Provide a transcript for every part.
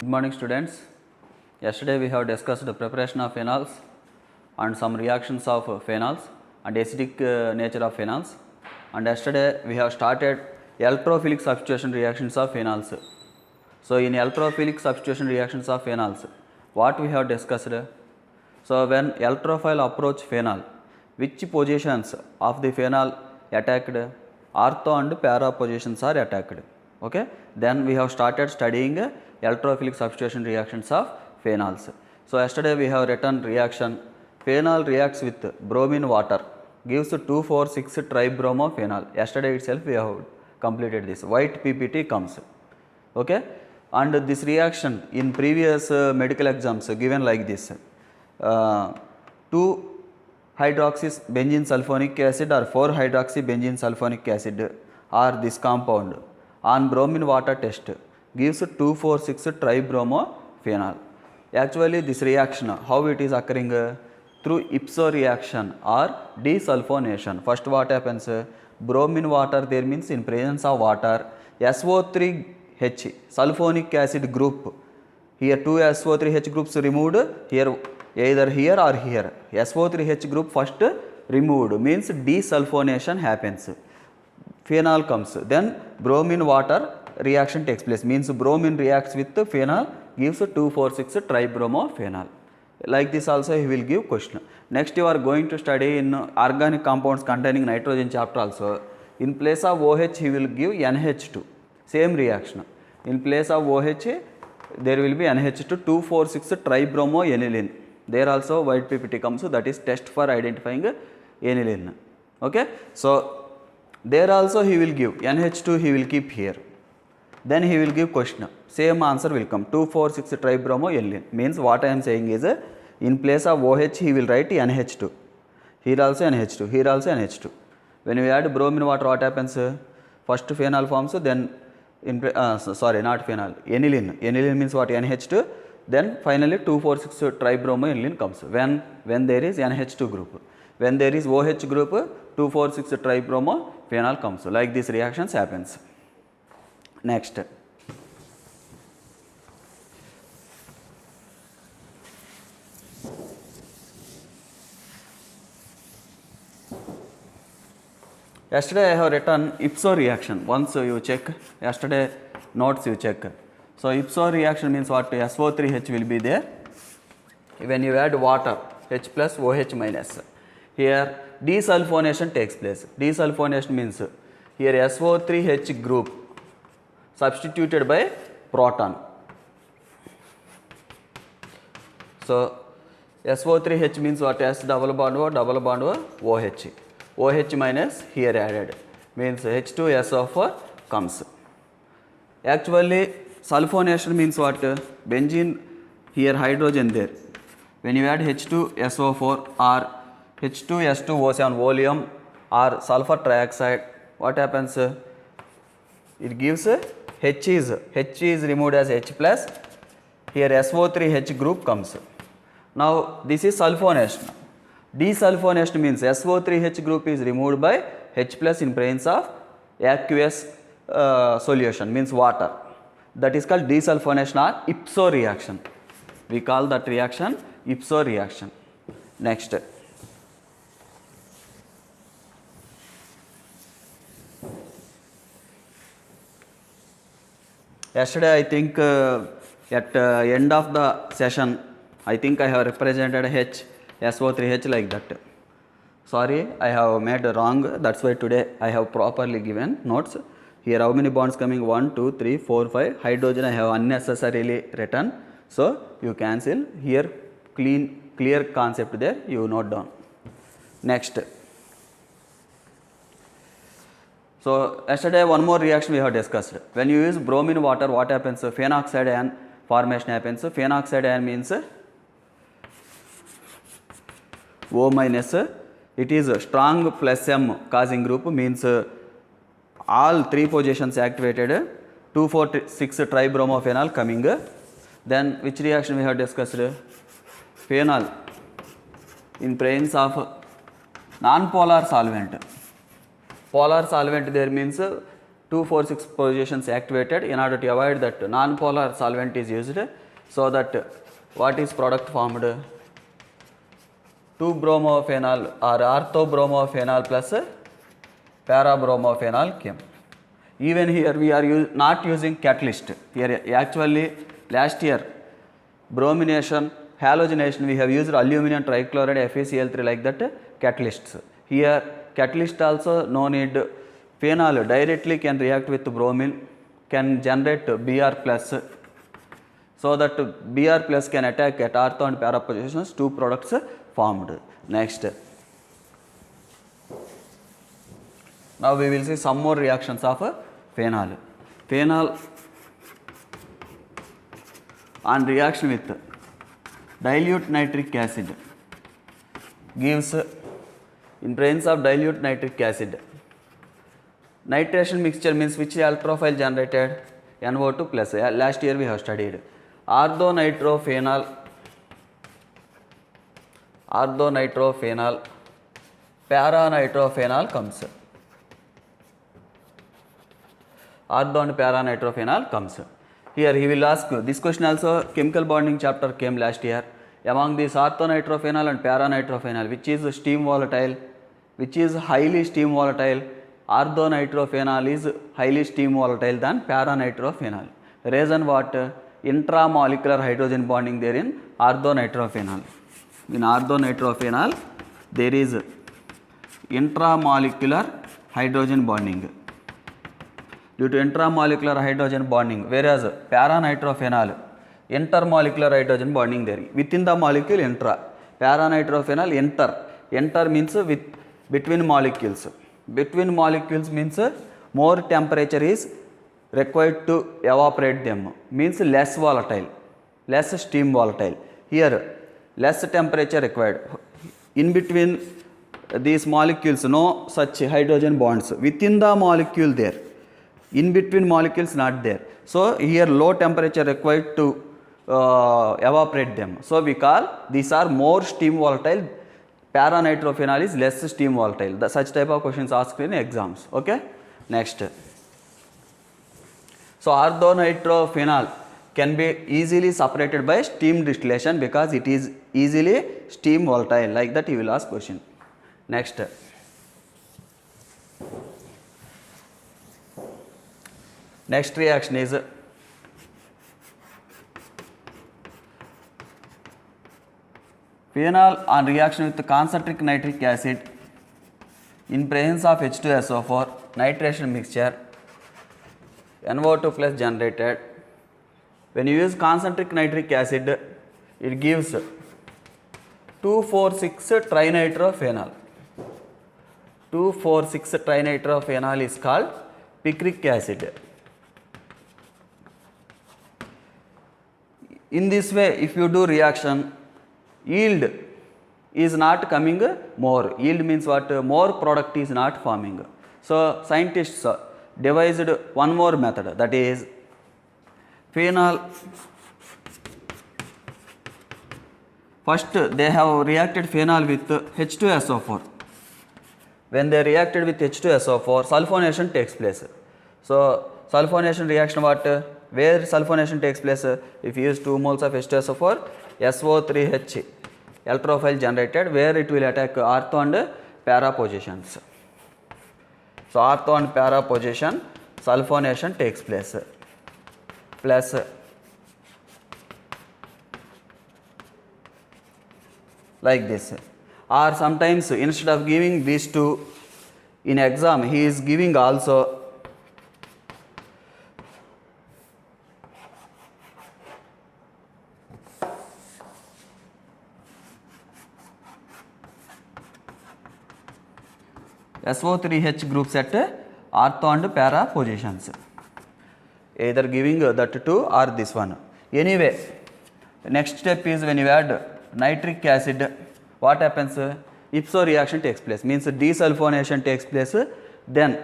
Good morning, students. Yesterday we have discussed the preparation of phenols and some reactions of phenols and acidic nature of phenols. And yesterday we have started electrophilic substitution reactions of phenols. So in electrophilic substitution reactions of phenols, what we have discussed? So when electrophile approach phenol, which positions of the phenol attacked? Ortho and para positions are attacked. Okay. Then we have started studying electrophilic substitution reactions of phenols. So yesterday we have written reaction. Phenol reacts with bromine water, gives 2,4,6 tribromophenol. Yesterday itself we have completed this. White PPT comes. Okay. And this reaction in previous medical exams given like this. 2-hydroxy benzene sulfonic acid or 4-hydroxy benzene sulfonic acid or this compound on bromine water test gives 2,4,6 tribromophenol. Actually this reaction how it is occurring? Through ipso reaction or desulfonation. First what happens? Bromine water there means in presence of water, SO3H sulfonic acid group, here two SO3H groups removed, here either here or here, SO3H group first removed means desulfonation happens, phenol comes, then bromine water reaction takes place, means bromine reacts with phenol, gives 2,4,6 tribromophenol. Like this also he will give question. Next you are going to study in organic compounds containing nitrogen chapter also. In place of OH he will give NH2, same reaction. In place of OH there will be NH2, 2,4,6 tribromoaniline. There also white PPT comes, so that is test for identifying aniline. Okay. So there also he will give NH2, he will keep here. Then he will give question. Same answer will come, 2,4,6 tribromoaniline. Means what I am saying is in place of OH he will write NH2. Here also NH2, here also NH2. When we add bromine water, what happens? First phenol forms, then sorry, not phenol, aniline. Aniline means what? NH2. Then finally 2,4,6 tribromoaniline comes. When there is NH2 group. When there is OH group, 2,4,6 tribromophenol comes. Like this reactions happens. Next. Yesterday I have written ipso reaction. Once you check, yesterday notes you check. So ipso reaction means what? SO3H will be there. When you add water, H plus OH minus. Here desulfonation takes place. Desulfonation means here SO3H group substituted by proton. So SO3H means what? S double bond O, OH. OH minus here added means H2SO4 comes. Actually sulfonation means what? Benzene here hydrogen there. When you add H2SO4 or H2S2O7 volume or sulfur trioxide, what happens? It gives H is removed as H plus, here SO3H group comes. Now this is sulfonation. Desulfonation means SO3H group is removed by H plus in presence of aqueous solution, means water. That is called desulfonation or ipso reaction. We call that reaction ipso reaction. Next. Yesterday I think at end of the session, I think I have represented H, SO3H like that. Sorry, I have made wrong. That's why today I have properly given notes. Here how many bonds coming? 1, 2, 3, 4, 5. Hydrogen I have unnecessarily written. So you cancel. Here clear concept there. You note down. Next. So yesterday one more reaction we have discussed. When you use bromine water, what happens? Phenoxide ion formation happens. Phenoxide ion means O minus. It is a strong plus M causing group, means all three positions activated, 2,4,6 tribromophenol coming. Then which reaction we have discussed? Phenol in presence of non-polar solvent. Polar solvent there means 246 positions activated in order to avoid that non-polar solvent is used, so that what is product formed? 2-bromophenol or orthobromophenol plus para-bromophenol came. Even here we are not using catalyst. Here actually last year bromination, halogenation we have used aluminum trichloride FeCl3 like that catalysts. Here catalyst also no need. Phenol directly can react with bromine, can generate Br plus, so that Br plus can attack at ortho and para positions, 2 products formed. Next, now we will see some more reactions of phenol. Phenol on reaction with dilute nitric acid gives, in presence of dilute nitric acid, nitration mixture means which ultrophile generated? NO2 plus. Last year we have studied. Orthonitrophenol, paranitrophenol comes. Ortho and paranitrophenol comes. Here he will ask, this question also chemical bonding chapter came last year. Among these orthonitrophenol and paranitrophenol, which is steam volatile, which is highly steam volatile? Orthonitrophenol is highly steam volatile than paranitrophenol. Reason what? Intramolecular hydrogen bonding there in orthonitrophenol. In orthonitrophenol there is intramolecular hydrogen bonding. Due to intramolecular hydrogen bonding, whereas paranitrophenol intermolecular hydrogen bonding there. Within the molecule intra. Paranitrophenol inter means with between molecules. Between molecules means more temperature is required to evaporate them, means less volatile, less steam volatile. Here less temperature required. In between these molecules no such hydrogen bonds. Within the molecule there, in between molecules not there. So here low temperature required to evaporate them. So we call these are more steam volatile. Paranitrophenol is less steam volatile. Such type of questions asked in exams. Okay. Next. So orthonitrophenol can be easily separated by steam distillation because it is easily steam volatile. Like that you will ask question. Next. Next reaction is phenol on reaction with concentric nitric acid in presence of H2SO4 nitration mixture, NO2 plus generated. When you use concentric nitric acid, it gives 2,4,6 trinitrophenol. 2,4,6 trinitrophenol is called picric acid. In this way, if you do reaction, yield is not coming more. Yield means what? More product is not forming. So scientists devised one more method, that is phenol. First they have reacted phenol with H2SO4. When they reacted with H2SO4, sulfonation takes place. So sulfonation reaction what? Where sulfonation takes place? If you use 2 moles of H2SO4, SO3H electrophile generated, where it will attack ortho and para positions. So ortho and para position sulfonation takes place. Plus like this. Or sometimes instead of giving these two in exam, he is giving also SO3H groups at ortho and para positions, either giving that two or this one. Anyway, next step is when you add nitric acid, what happens? Ipso reaction takes place, means desulfonation takes place. Then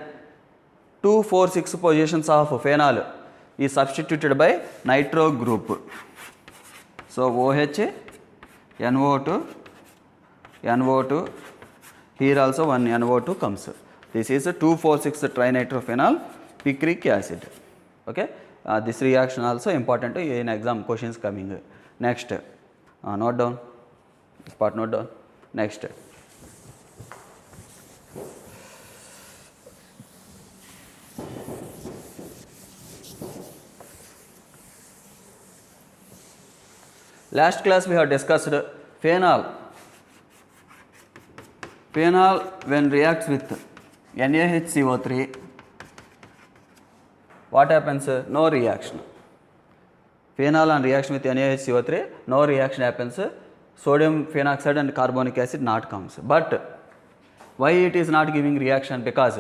2,4,6 positions of phenol is substituted by nitro group. So OH, NO2, NO2. Here also one NO2 comes. This is a 2,4,6 trinitrophenol picric acid. Okay, this reaction also important in exam questions coming. Next, note down this part, note down. Next, last class we have discussed phenol. Phenol when reacts with NaHCO3, what happens? No reaction. Phenol on reaction with NaHCO3, no reaction happens. Sodium phenoxide and carbonic acid not comes. But why it is not giving reaction? Because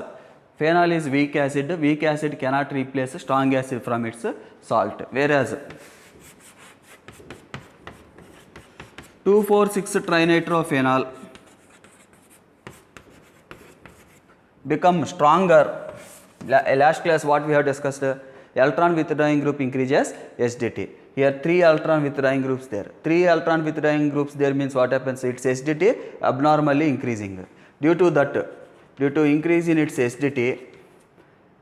phenol is weak acid. Weak acid cannot replace strong acid from its salt. Whereas 2,4,6-trinitrophenol become stronger. Last class what we have discussed, electron withdrawing group increases SDT. Here 3 electron withdrawing groups there. 3 electron withdrawing groups there means what happens? Its SDT abnormally increasing. Due to increase in its SDT,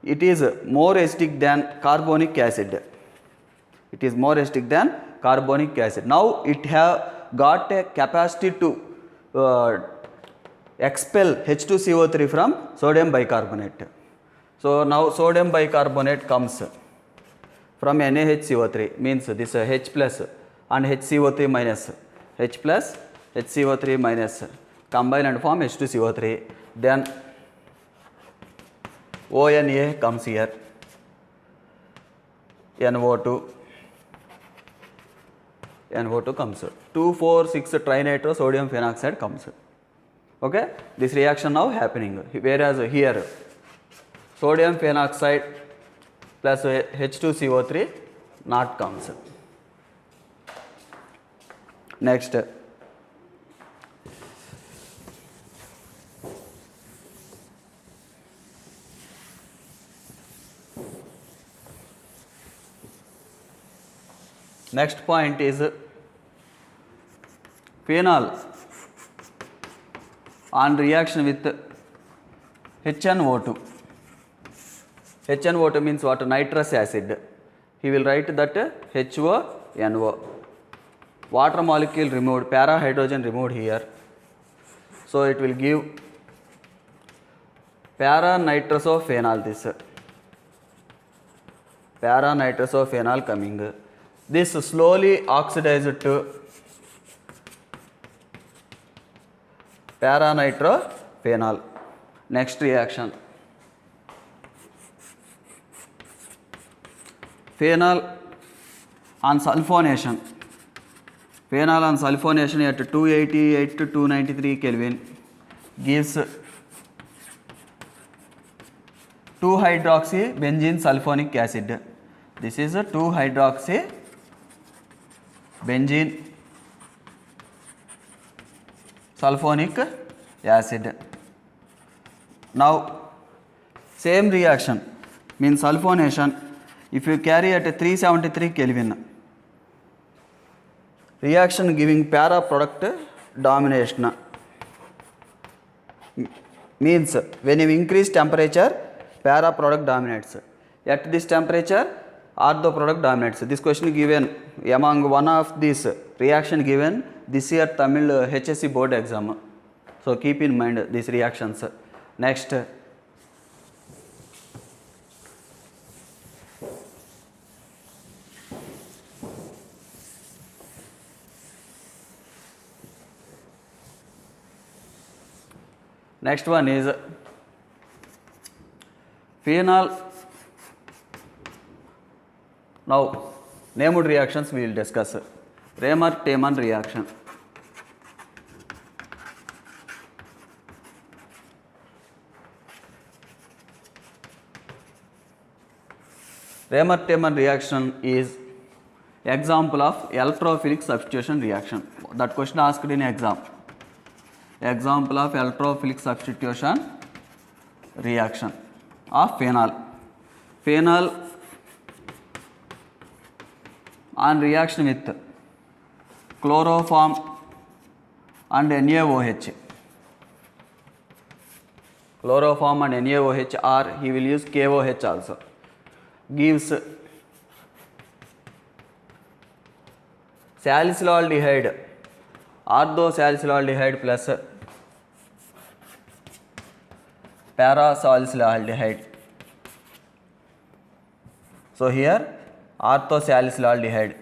it is more acidic than carbonic acid. It is more acidic than carbonic acid. Now it have got a capacity to expel H2CO3 from sodium bicarbonate. So now sodium bicarbonate comes from NaHCO3, means this H plus and HCO3 minus, H plus HCO3 minus combine and form H2CO3. Then ONA comes here, NO2 comes, 2,4,6-trinitro sodium phenoxide comes. Okay, this reaction now happening. Whereas here sodium phenoxide plus H2CO3 not comes. Next, next point is phenol on reaction with HNO2. HNO2 means what? Nitrous acid. He will write that HONO. Water molecule removed, para hydrogen removed here. So it will give para nitrosophenol, this para nitrosophenol coming. This slowly oxidized to para nitrophenol. Next reaction, phenol on sulfonation. Phenol on sulfonation at 288 to 293 Kelvin gives 2-hydroxy benzene sulfonic acid. This is a 2-hydroxy benzene sulfonic acid. Now same reaction means sulfonation, if you carry at 373 Kelvin, reaction giving para product domination, means when you increase temperature para product dominates. At this temperature ortho product dominates. This question given among one of these reaction given this year Tamil HSC board exam. So keep in mind these reactions. Next, next one is phenol. Now named reactions we will discuss. Raymer-Tayman reaction. Raymer-Tayman reaction is example of electrophilic substitution reaction. That question asked in exam. Example of electrophilic substitution reaction of phenol. Phenol on reaction with chloroform and NaOH. Chloroform and NaOH, or he will use KOH also. gives salicylaldehyde, orthosalicylaldehyde plus parasalicylaldehyde. So here orthosalicylaldehyde,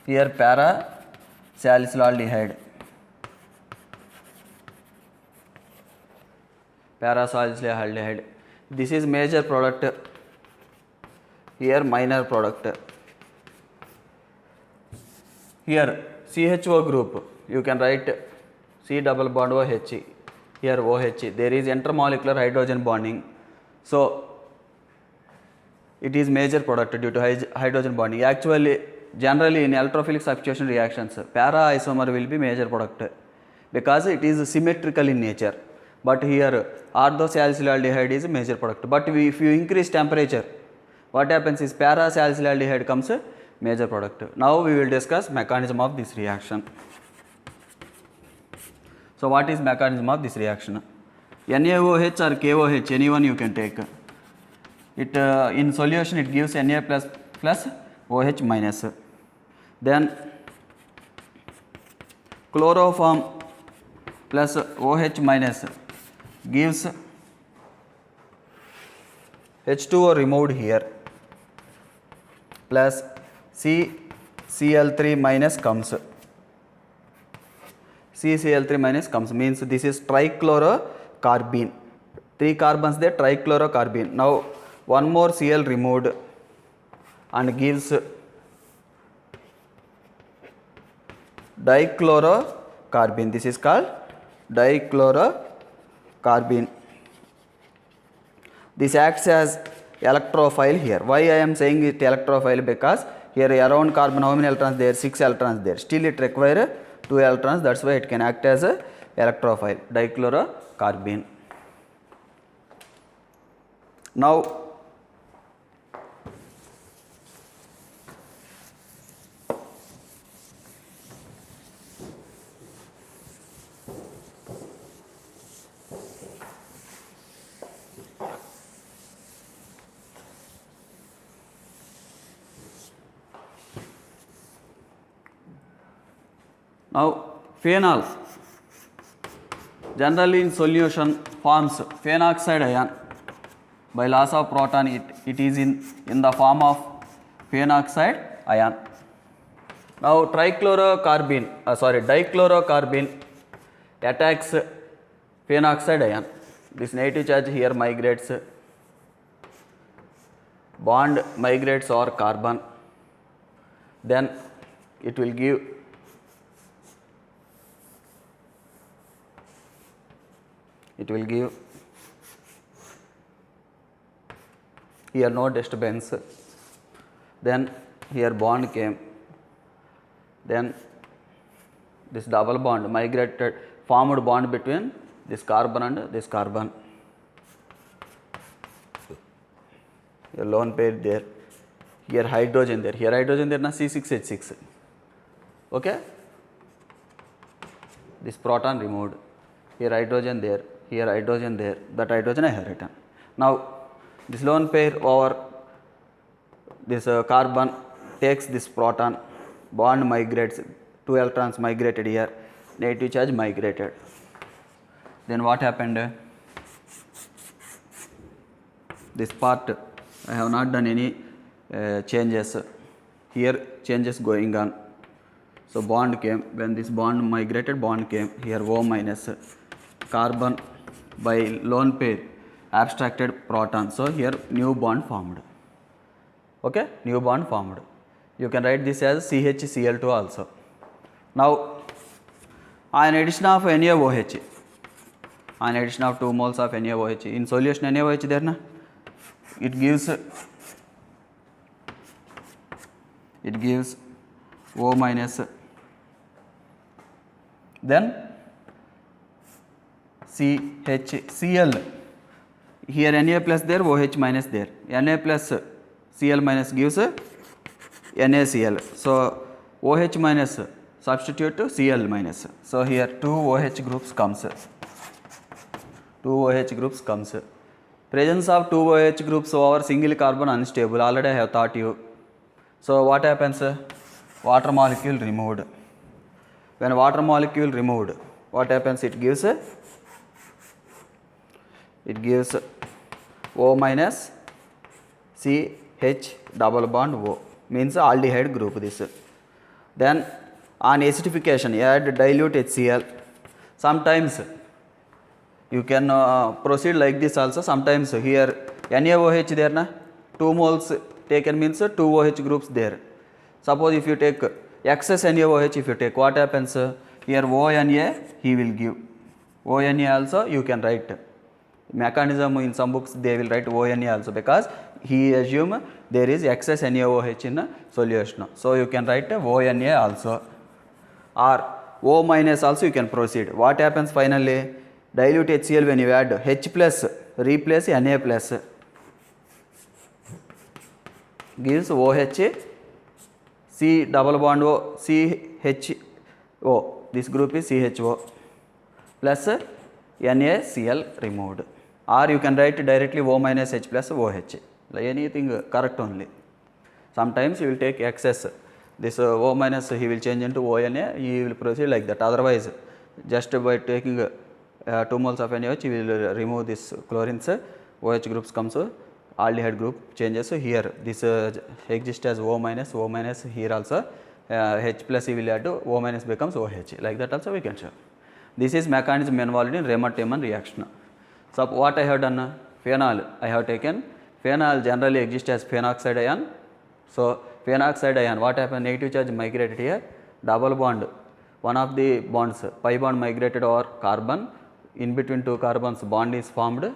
here parasalicylaldehyde, parasalicylaldehyde. This is major product, here minor product. Here CHO group, you can write C double bond OH, here OH, there is intermolecular hydrogen bonding. So it is major product due to hydrogen bonding. Actually, generally in electrophilic substitution reactions, para isomer will be major product because it is symmetrical in nature. But here orthosalicylaldehyde is major product. But if you increase temperature, what happens is parasalicylaldehyde comes major product. Now we will discuss mechanism of this reaction. So what is mechanism of this reaction? NaOH or KOH, anyone you can take. It in solution it gives Na plus OH minus. Then chloroform plus OH minus gives H2O removed here plus CCl3 minus comes. CCl3 minus comes means this is trichlorocarbene. 3 carbons there, trichlorocarbene. Now one more Cl removed and gives dichlorocarbene. This is called dichlorocarbene. This acts as electrophile here. Why I am saying it electrophile? Because here around carbon how many electrons there? 6 electrons there. Still it requires 2 electrons. That's why it can act as a electrophile, dichlorocarbene. Now phenol generally in solution forms phenoxide ion by loss of proton. It is in the form of phenoxide ion. Now dichlorocarbene attacks phenoxide ion. This negative charge here migrates, bond migrates over carbon, then it will give here no disturbance, then here bond came, then this double bond migrated, formed bond between this carbon and this carbon, here lone pair there, here hydrogen there, na C6H6, okay, this proton removed, here hydrogen there, here hydrogen there, that hydrogen I have written. Now this lone pair over this carbon takes this proton, bond migrates, 2 electrons migrated here, negative charge migrated. Then what happened? This part I have not done any changes, here changes going on. So bond came, when this bond migrated, bond came, here O minus, carbon by lone pair abstracted proton. So here new bond formed, okay, new bond formed. You can write this as CHCl2 also. Now on addition of NaOH, on addition of 2 moles of NaOH, in solution NaOH there na, it gives O minus, then CHCl, here Na plus there, OH minus there, Na plus Cl minus gives NaCl. So OH minus substitute to Cl minus. So here 2 OH groups comes, 2 OH groups comes. Presence of 2 OH groups over single carbon unstable, already I have taught you. So what happens? Water molecule removed. When water molecule removed, what happens? It gives O minus CH double bond O, means aldehyde group this. Then on acidification, add dilute HCl. Sometimes you can proceed like this also. Sometimes here NaOH there na, 2 moles taken means 2 OH groups there. Suppose if you take excess NaOH, if you take, what happens? Here ONA he will give. ONA also you can write. Mechanism in some books they will write ONA also, because he assume there is excess NaOH in a solution. So you can write ONA also, or O minus also you can proceed. What happens finally? Dilute HCl, when you add H plus replace Na plus, gives OH C double bond O CHO. This group is CHO plus NaCl removed. Or you can write directly O minus H plus OH. Like anything correct only. Sometimes you will take excess. This O minus he will change into ONA. He will proceed like that. Otherwise, just by taking 2 moles of NaOH, he will remove this chlorines. OH groups comes. Aldehyde group changes. Here this exists as O minus. Here also H plus he will add to O minus becomes OH. Like that also we can show. This is mechanism involved in Raymond-Tiemann reaction. So what I have done? Phenol. I have taken phenol generally exists as phenoxide ion. So phenoxide ion, what happened? Negative charge migrated here. Double bond. One of the bonds, pi bond migrated over carbon. In between 2 carbons, bond is formed.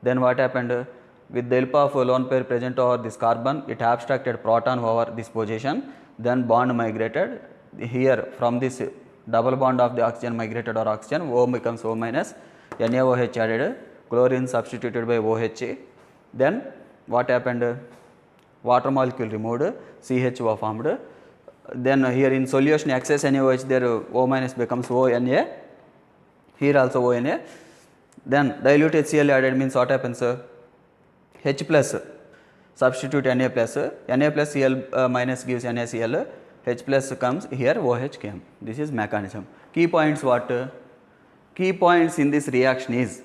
Then what happened? With the help of lone pair present over this carbon, it abstracted proton over this position. Then bond migrated. Here from this double bond of the oxygen migrated over oxygen, O becomes O minus, NaOH added, chlorine substituted by OH. Then what happened? Water molecule removed, CHO formed. Then here in solution excess NaOH there, O minus becomes ONA. Here also ONA. Then dilute HCl added means what happens? H plus substitute Na plus Cl minus gives NaCl. H plus comes here, OH came. This is mechanism. Key points what? Key points in this reaction is,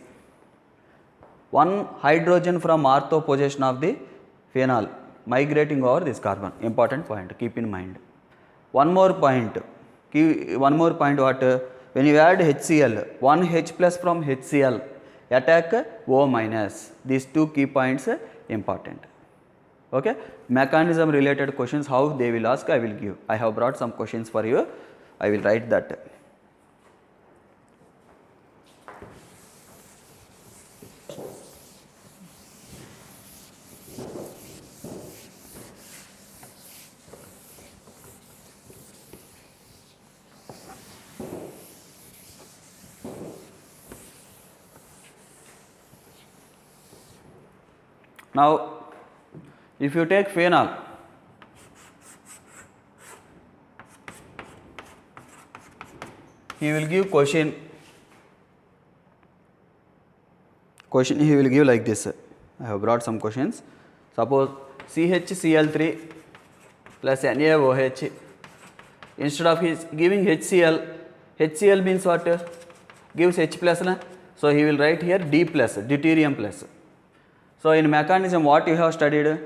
one hydrogen from ortho position of the phenol migrating over this carbon. Important point, keep in mind. One more point what? When you add HCl, one H plus from HCl attack O minus. These 2 key points important. Okay, mechanism related questions, how they will ask, I will give. I have brought some questions for you. I will write that. Now, if you take phenol, he will give question he will give like this. I have brought some questions. Suppose CHCl3 plus NaOH, instead of his giving HCl, HCl means what? Gives H plus na? So he will write here D plus, deuterium plus. So in mechanism what you have studied?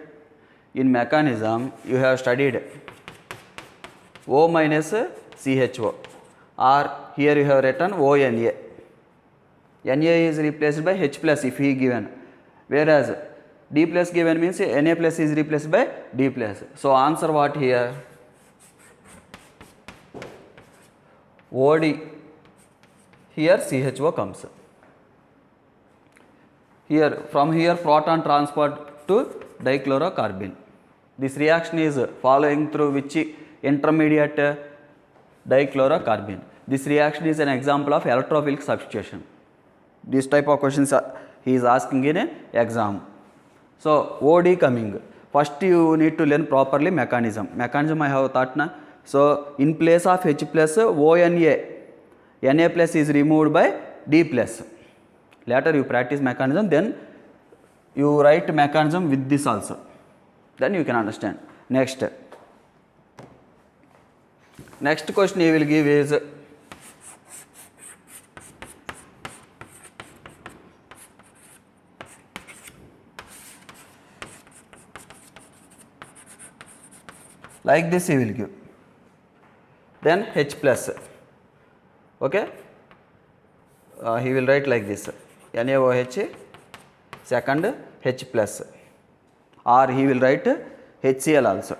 In mechanism you have studied O minus CHO, or here you have written ONA. Na is replaced by H plus if he given, whereas D plus given means Na plus is replaced by D plus. So answer what here? OD. Here CHO comes. Here from here proton transport to dichlorocarbene. This reaction is following through which intermediate dichlorocarbene. This reaction is an example of electrophilic substitution. This type of questions he is asking in an exam. So OD coming. First you need to learn properly mechanism. Mechanism I have taught na. So in place of H plus ONA, Na plus is removed by D plus. Later you practice mechanism, then you write mechanism with this also. Then you can understand. Next question he will give is like this he will give. Then H plus. Okay. He will write like this, NaOH second H plus, or he will write HCl also.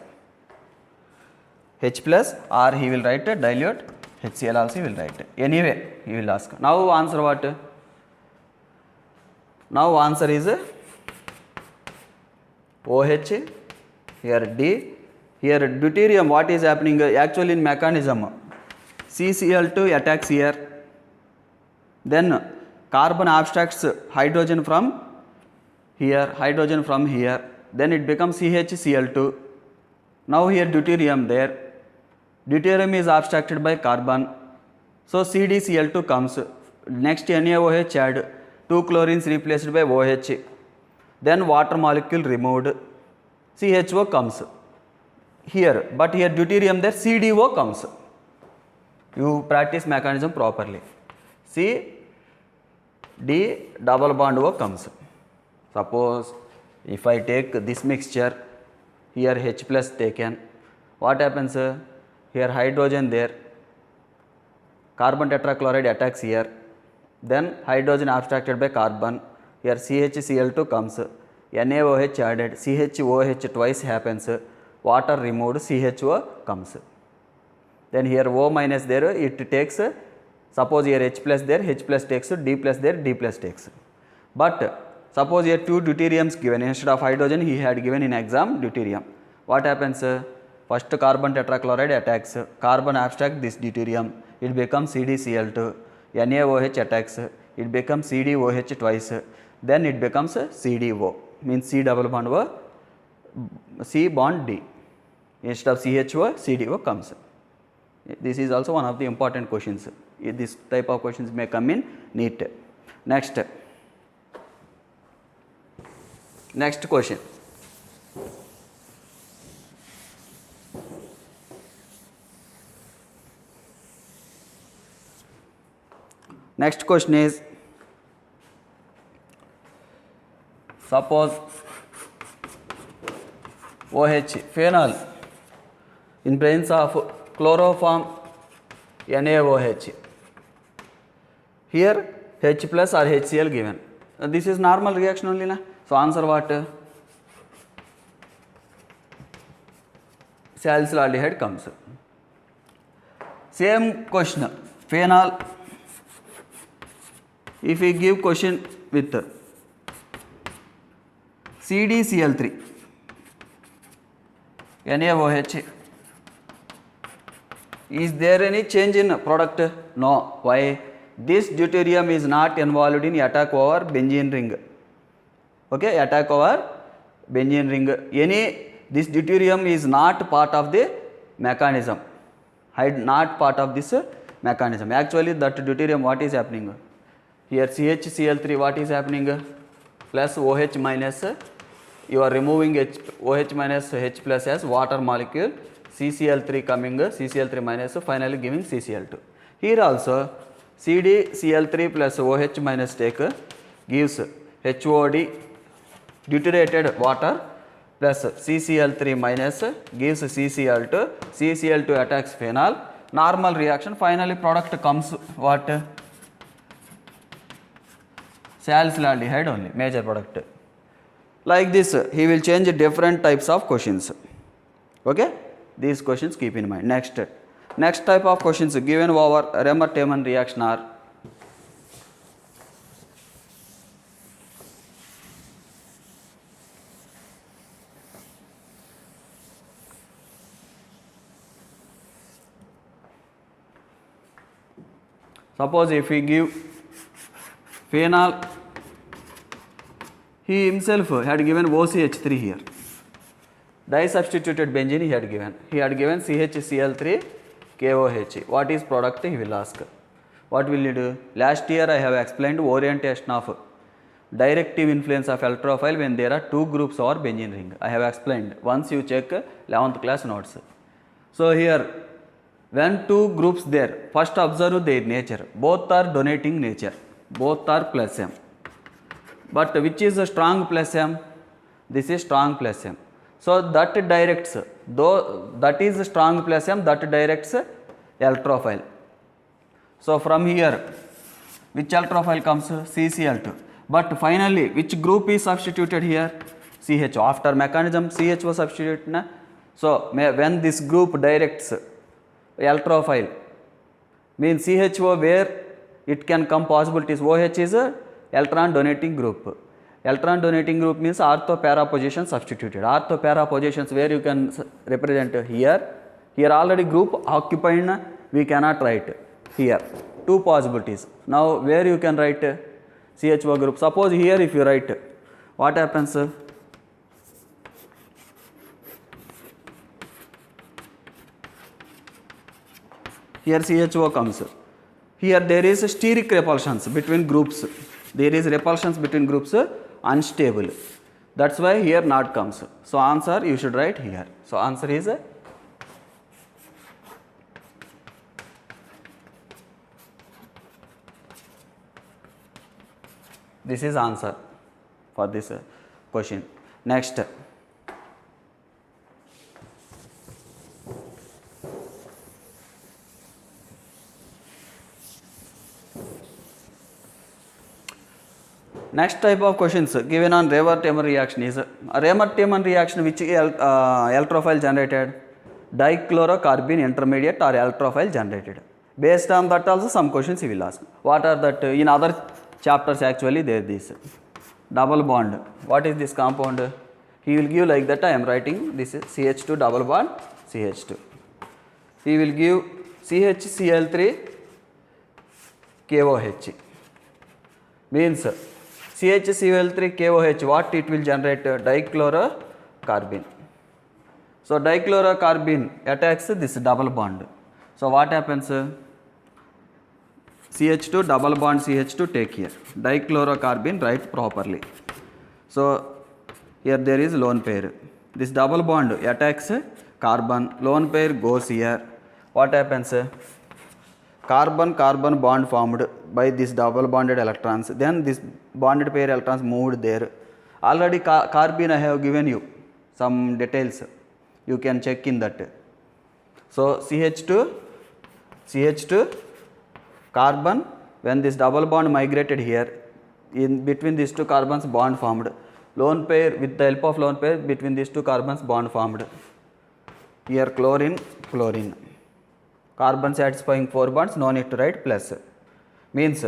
H plus, or he will write dilute HCl also he will write. Anyway, he will ask. Now answer what? Now answer is OH, here D, here deuterium. What is happening actually in mechanism? CCl2 attacks here. Then carbon abstracts hydrogen from here, then it becomes CHCl2. Now here deuterium there. Deuterium is abstracted by carbon. So CdCl2 comes. Next NaOH add, 2 chlorines replaced by OH. Then water molecule removed. CHO comes here, but here deuterium there, CDO comes. You practice mechanism properly. C D double bond O comes. Suppose if I take this mixture, here H plus taken, what happens? Here hydrogen there, carbon tetrachloride attacks here, then hydrogen abstracted by carbon, here CHCl2 comes, NaOH added, CHOH twice happens, water removed, CHO comes. Then here O minus there, it takes, suppose here H plus there, H plus takes, D plus there, D plus takes. But suppose here 2 deuteriums given, instead of hydrogen he had given in exam deuterium. What happens? First carbon tetrachloride attacks, carbon abstract this deuterium, it becomes CdCl2, NaOH attacks, it becomes CdOH twice, then it becomes CdO, means C double bond O, C bond D, instead of CHO, CDO comes. This is also one of the important questions. This type of questions may come in NEET. Next question. Next question is, suppose OH, phenol, in presence of chloroform NaOH. Here H plus or HCl given. This is normal reaction only, na? So answer what? Salicylaldehyde comes. Same question, phenol. If we give question with CdCl3, NaOH, is there any change in product? No. Why? This deuterium is not involved in attack over benzene ring. Okay, attack over benzene ring. This deuterium is not part of the mechanism. Not part of this mechanism. Actually, that deuterium, what is happening? Here CHCl3, what is happening? Plus OH minus, you are removing OH minus H plus as water molecule, CCl3 coming, CCl3 minus, finally giving CCl2. Here also CdCl3 plus OH minus take gives HOD, deuterated water, plus CCl3 minus gives CCl2, CCl2 attacks phenol, normal reaction, finally product comes what? Salicylaldehyde only, major product. Like this, he will change different types of questions. Okay, these questions keep in mind. Next type of questions given over Remer-Tayman reaction are suppose if we give phenol, he himself had given OCH3 here. Disubstituted benzene he had given. He had given CHCl3 KOH. What is product? He will ask. What will you do? Last year I have explained orientation of directive influence of electrophile when there are two groups or benzene ring. I have explained once you check 11th class notes. So here when two groups there, first observe their nature, both are donating nature, both are plus M. But which is a strong plus M? This is strong plus M. So that directs, though that is strong plus M, that directs electrophile. So from here which electrophile comes? CCl2. But finally which group is substituted here? CH. After mechanism CH was substituted na? So when this group directs electrophile, means CHO where it can come possibilities. OH is a electron donating group. Electron donating group means ortho para position substituted. Ortho para positions where you can represent here. Here already group occupied, we cannot write here. Two possibilities. Now where you can write CHO group? Suppose here if you write, what happens? Here CHO comes. Here there is steric repulsions between groups. There is repulsions between groups unstable. That's why here not comes. So answer you should write here. So answer is this is answer for this question. Next. Next type of questions given on Raymond-Taman reaction is Raymond-Taman reaction which electrophile generated? Dichlorocarbene intermediate or electrophile generated. Based on that also some questions he will ask. What are that? In other chapters actually there this double bond. What is this compound? He will give like that. I am writing this is CH2 double bond CH2. He will give CHCl3 KOH. Means CHCl3 KOH, what it will generate? Dichlorocarbene. So dichlorocarbene attacks this double bond. So what happens? CH2 double bond CH2 take here. Dichlorocarbene write properly. So here there is lone pair. This double bond attacks carbon. Lone pair goes here. What happens? Carbon-carbon bond formed by this double bonded electrons. Then this bonded pair electrons moved there. Already carbene I have given you some details. You can check in that. So CH2 carbon, when this double bond migrated here, in between these two carbons bond formed. Lone pair, with the help of lone pair, between these two carbons bond formed. Here chlorine. Carbon satisfying 4 bonds, no need to write plus. Means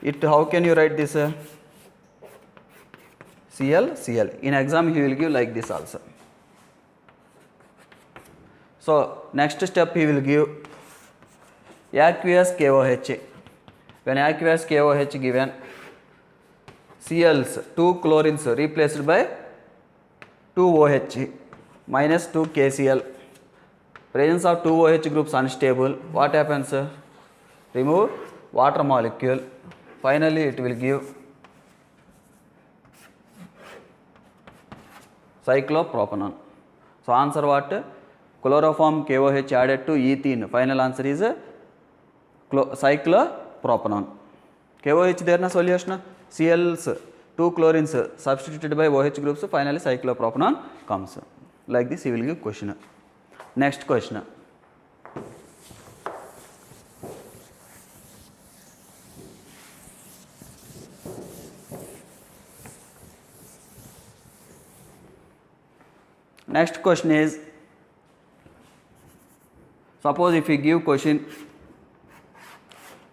it, how can you write this? Cl. In exam he will give like this also. So next step he will give aqueous KOH. When aqueous KOH given, Cl's 2 chlorines replaced by 2 OH minus 2 KCl. Presence of 2 OH groups unstable. What happens? Remove water molecule. Finally it will give cyclopropanone. So answer what? Chloroform KOH added to ethene. Final answer is cyclopropanone. KOH there na solution. Cl's 2 chlorines substituted by OH groups. Finally cyclopropanone comes. Like this he will give question. Next question. Next question is, suppose if we give question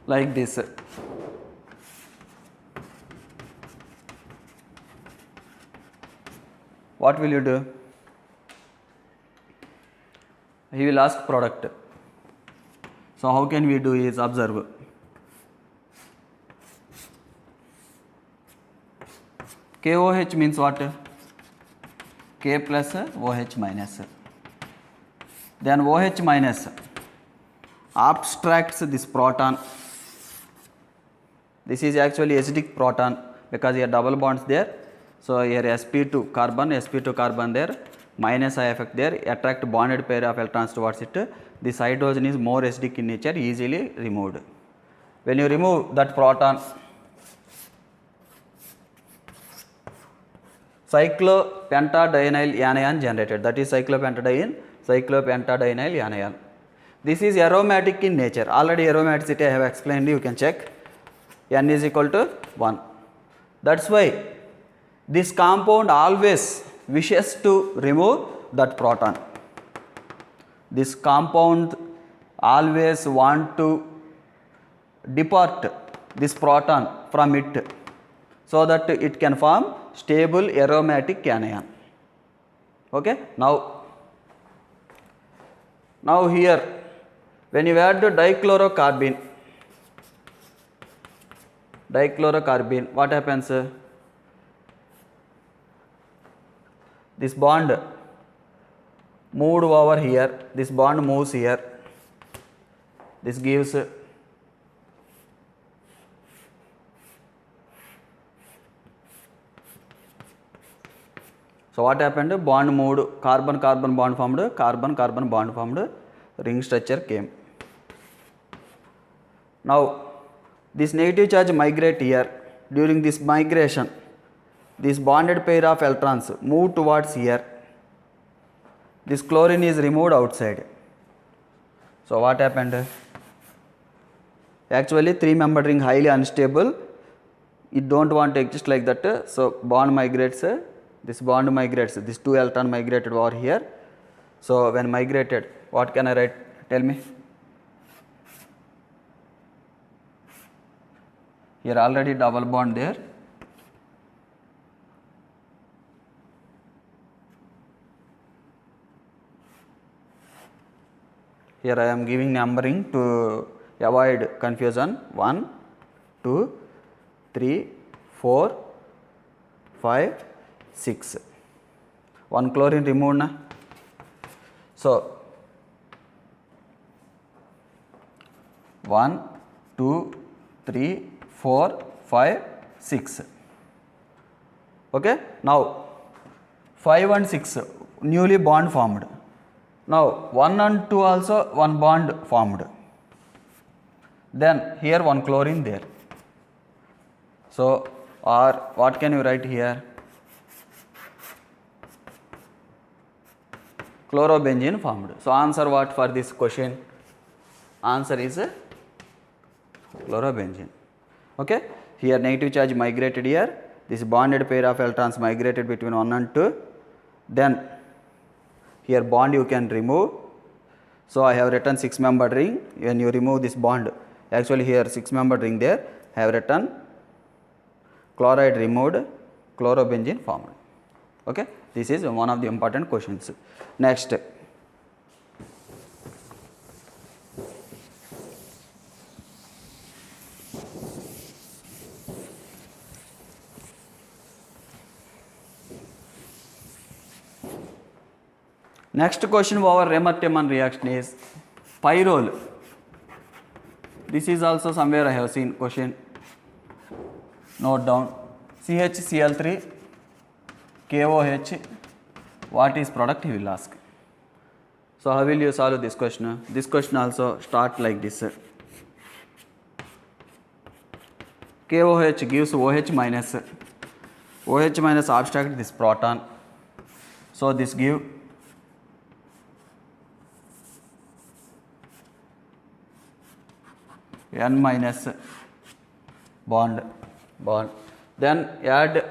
like this. What will you do? He will ask product. So how can we do is observe. KOH means what? K plus OH minus. Then OH minus abstracts this proton This is actually acidic proton because here double bonds there. So here sp2 carbon there, minus I effect there, attract bonded pair of electrons towards it. This hydrogen is more acidic in nature, easily removed. When you remove that proton, cyclopentadienyl anion generated, that is cyclopentadienyl anion. This is aromatic in nature, already aromaticity I have explained, you can check. N is equal to 1. That is why this compound always wishes to remove that proton. This compound always want to depart this proton from it so that it can form stable aromatic anion. Okay. Now here when you add the dichlorocarbene, what happens? This bond moved over here, this bond moves here, this gives so what happened? Bond moved, carbon bond formed, carbon bond formed, ring structure came. Now this negative charge migrate here. During this migration, this bonded pair of electrons move towards here. This chlorine is removed outside. So what happened? Actually 3-membered ring highly unstable. It don't want to exist like that. So bond migrates. This bond migrates. This 2 electron migrated over here. So when migrated, what can I write? Tell me. Here already double bond there. Here I am giving numbering to avoid confusion. 1, 2, 3, 4, 5, 6. 1 chlorine removed na. So 1, 2, 3, 4, 5, 6. Okay. Now 5 and 6 newly bond formed. Now 1 and 2 also one bond formed. Then here 1 chlorine there. So or what can you write here? Chlorobenzene formed. So answer what for this question? Answer is chlorobenzene. Okay. Here negative charge migrated here. This bonded pair of electrons migrated between 1 and 2. Then here bond you can remove. So I have written 6-membered ring. When you remove this bond, actually here 6-membered ring there, I have written chloride removed, chlorobenzene formed. Okay. This is one of the important questions. Next. Next question of our Remer-Tiemann reaction is pyrrole. This is also somewhere I have seen question. Note down. CHCl3, KOH. What is product? He will ask. So how will you solve this question? This question also start like this. KOH gives OH minus. OH minus abstract this proton. So this give N minus bond. Then add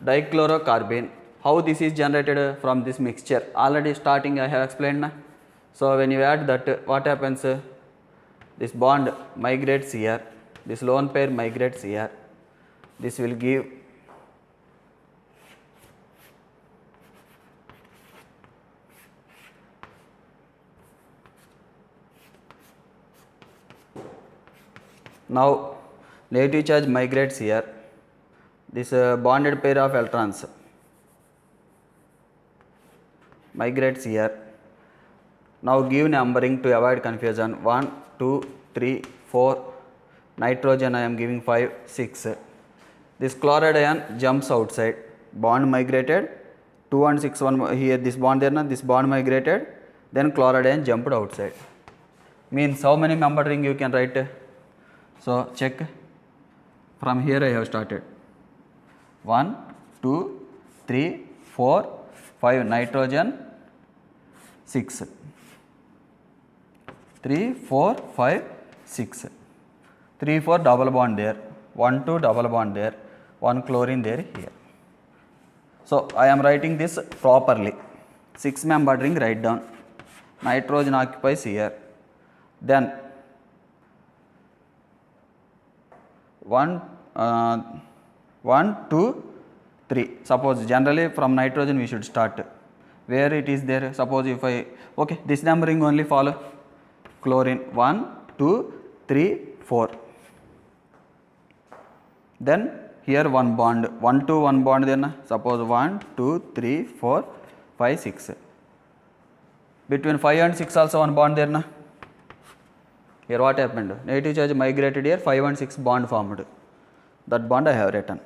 dichlorocarbene. How this is generated from this mixture? Already starting I have explained. Na? So when you add that, what happens? This bond migrates here. This lone pair migrates here. This will give now negative charge migrates here. This bonded pair of electrons migrates here. Now give numbering to avoid confusion. 1, 2, 3, 4, nitrogen I am giving 5, 6. This chloride ion jumps outside, bond migrated, 2 and 6, 1 here, this bond there, this bond migrated, then chloride ion jumped outside. Means how many member ring you can write? So check, from here I have started, 1, 2, 3, 4, 5 nitrogen, 6, 3, 4, 5, 6, 3, 4 double bond there, 1, 2 double bond there, 1 chlorine there here. So I am writing this properly. 6 membered ring write down. Nitrogen occupies here. Then 1, 2, 3. Suppose generally from nitrogen we should start. Where it is there? Suppose if I, okay, this numbering only follow. Chlorine 1, 2, 3, 4. Then here one bond, 1 to 1 bond then, suppose 1, 2, 3, 4, 5, 6. Between 5 and 6 also one bond there na. Here what happened? Negative charge migrated here, 5 and 6 bond formed. That bond I have written.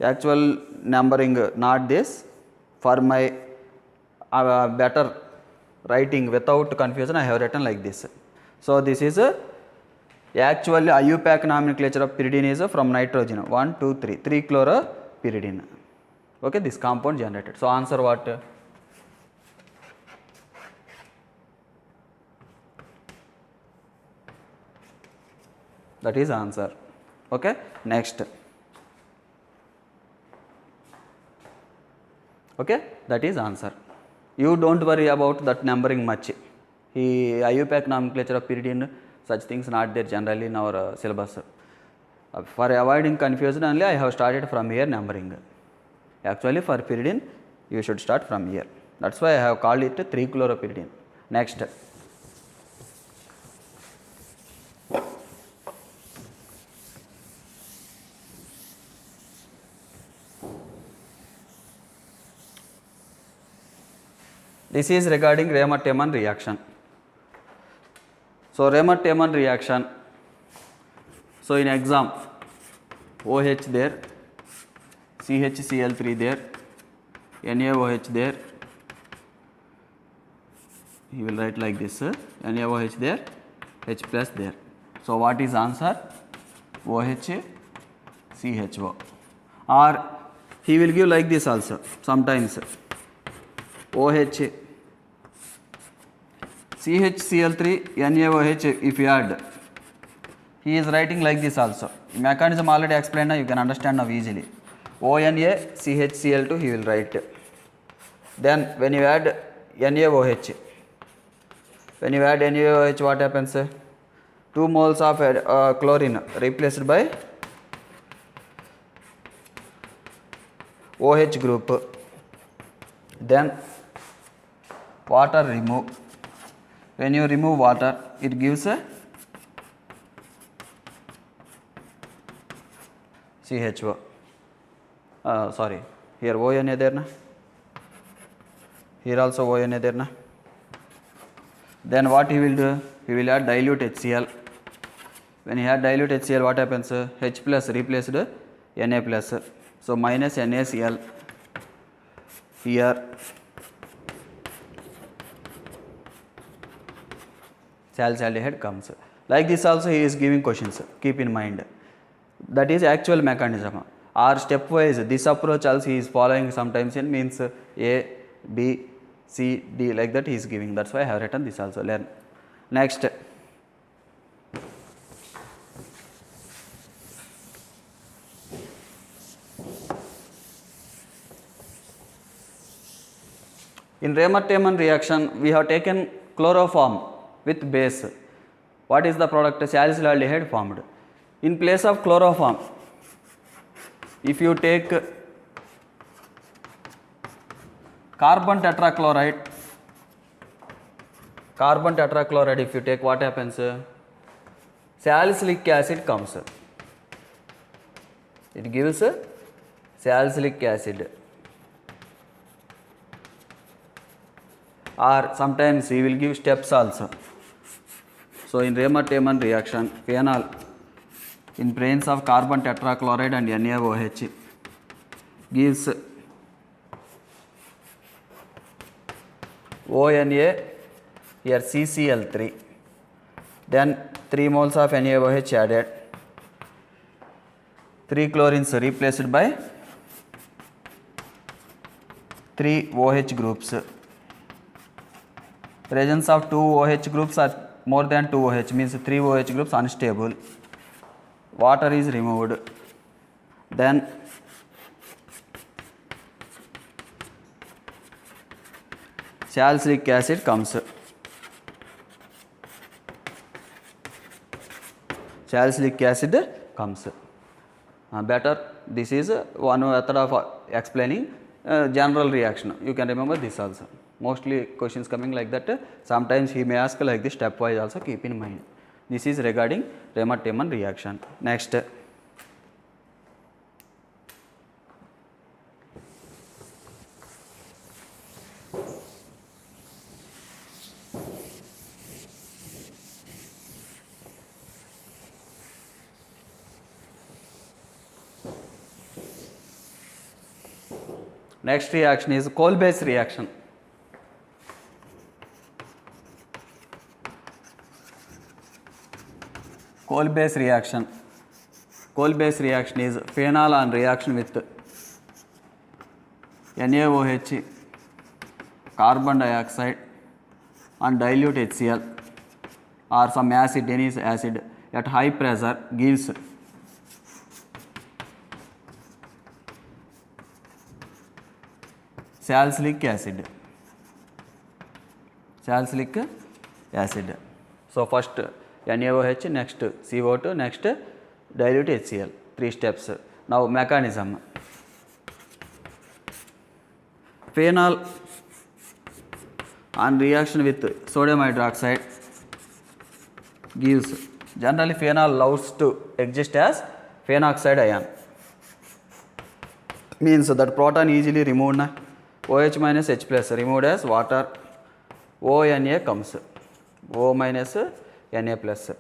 Actual numbering not this. For my better writing without confusion I have written like this. So this is actually IUPAC nomenclature of pyridine is from nitrogen 1, 2, 3, 3 chloropyridine. Okay, this compound generated. So answer what? That is answer. Okay, next. Okay, that is answer. You don't worry about that numbering much. IUPAC nomenclature of pyridine, such things not there generally in our syllabus. For avoiding confusion only I have started from here numbering. Actually for pyridine you should start from here. That's why I have called it 3 chloropyridine. Next. This is regarding Raymond-Tiemann reaction. So Raymond-Tiemann reaction. So in exam, OH there, CHCl3 there, NaOH there. He will write like this: NaOH there, H plus there. So what is answer? OH, CHO. Or he will give like this also sometimes. OH, CHCl3, NaOH if you add. He is writing like this also. Mechanism already explained now, you can understand now easily. ONA, CHCl2 he will write. Then when you add NaOH, what happens? 2 moles of chlorine replaced by OH group. Then water remove. When you remove water, it gives a CHO. Sorry, here ONA there na. Here also ONA there na. Then what he will do? He will add dilute HCl. When he add dilute HCl, what happens? H plus replaced Na plus. So minus NaCl. Here salicylic comes. Like this also he is giving questions. Keep in mind. That is actual mechanism. Or stepwise, this approach also he is following sometimes in means A, B, C, D, like that he is giving. That's why I have written this also. Learn. Next. In Raymond-Tiemann reaction, we have taken chloroform with base. What is the product? Salicylaldehyde formed. In place of chloroform, if you take carbon tetrachloride, if you take, what happens? Salicylic acid comes. It gives salicylic acid. Or sometimes he will give steps also. So in Raymond-Tiemann reaction, phenol in presence of carbon tetrachloride and NaOH gives ONA, here CCl3, then 3 moles of NaOH added, 3 chlorines replaced by 3 OH groups. Presence of 2 OH groups or more than 2 OH means 3 OH groups unstable. Water is removed. Then salicylic acid comes. Salicylic acid comes. Better, this is one method of explaining general reaction. You can remember this also. Mostly questions coming like that. Sometimes he may ask like this stepwise also, keep in mind. This is regarding Raymond-Tiemann reaction. Next. Next reaction is coal-base reaction. Coal-base reaction. Coal-base reaction is phenol on reaction with NaOH, carbon dioxide and dilute HCl or some acid, any acid at high pressure gives salicylic acid. Salicylic acid. So first NaOH, next CO2, next dilute HCl. 3 steps. Now mechanism. Phenol on reaction with sodium hydroxide gives, generally phenol loves to exist as phenoxide ion. Means that proton easily removed. OH minus H plus removed as water. ONA comes. O minus Na plus.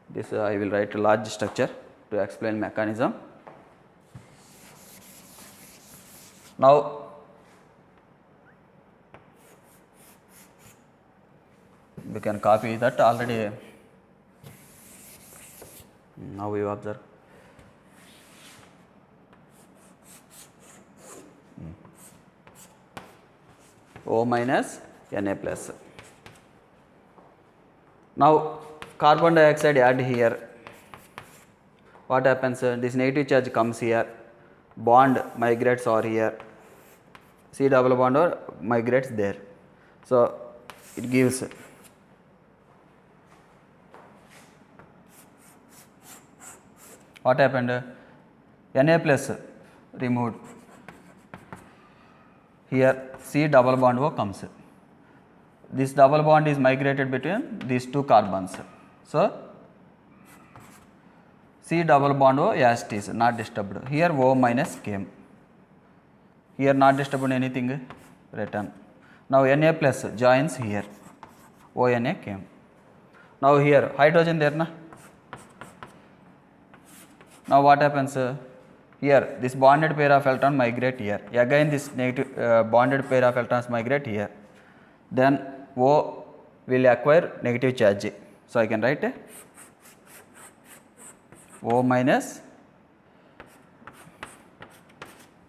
This I will write a large structure to explain mechanism. Now we can copy that already. Now you observe. O minus Na plus. Now carbon dioxide add here. What happens? This negative charge comes here. Bond migrates over here. C double bond or migrates there. So it gives what happened? Na plus removed. Here C double bond O comes. This double bond is migrated between these 2 carbons. So C double bond O as it is, not disturbed. Here O minus came. Here not disturbed anything written. Now Na plus joins here. ONA came. Now here hydrogen there na. Now what happens? Here this bonded pair of electrons migrate here. Again this negative bonded pair of electrons migrate here. Then O will acquire negative charge. So I can write O minus,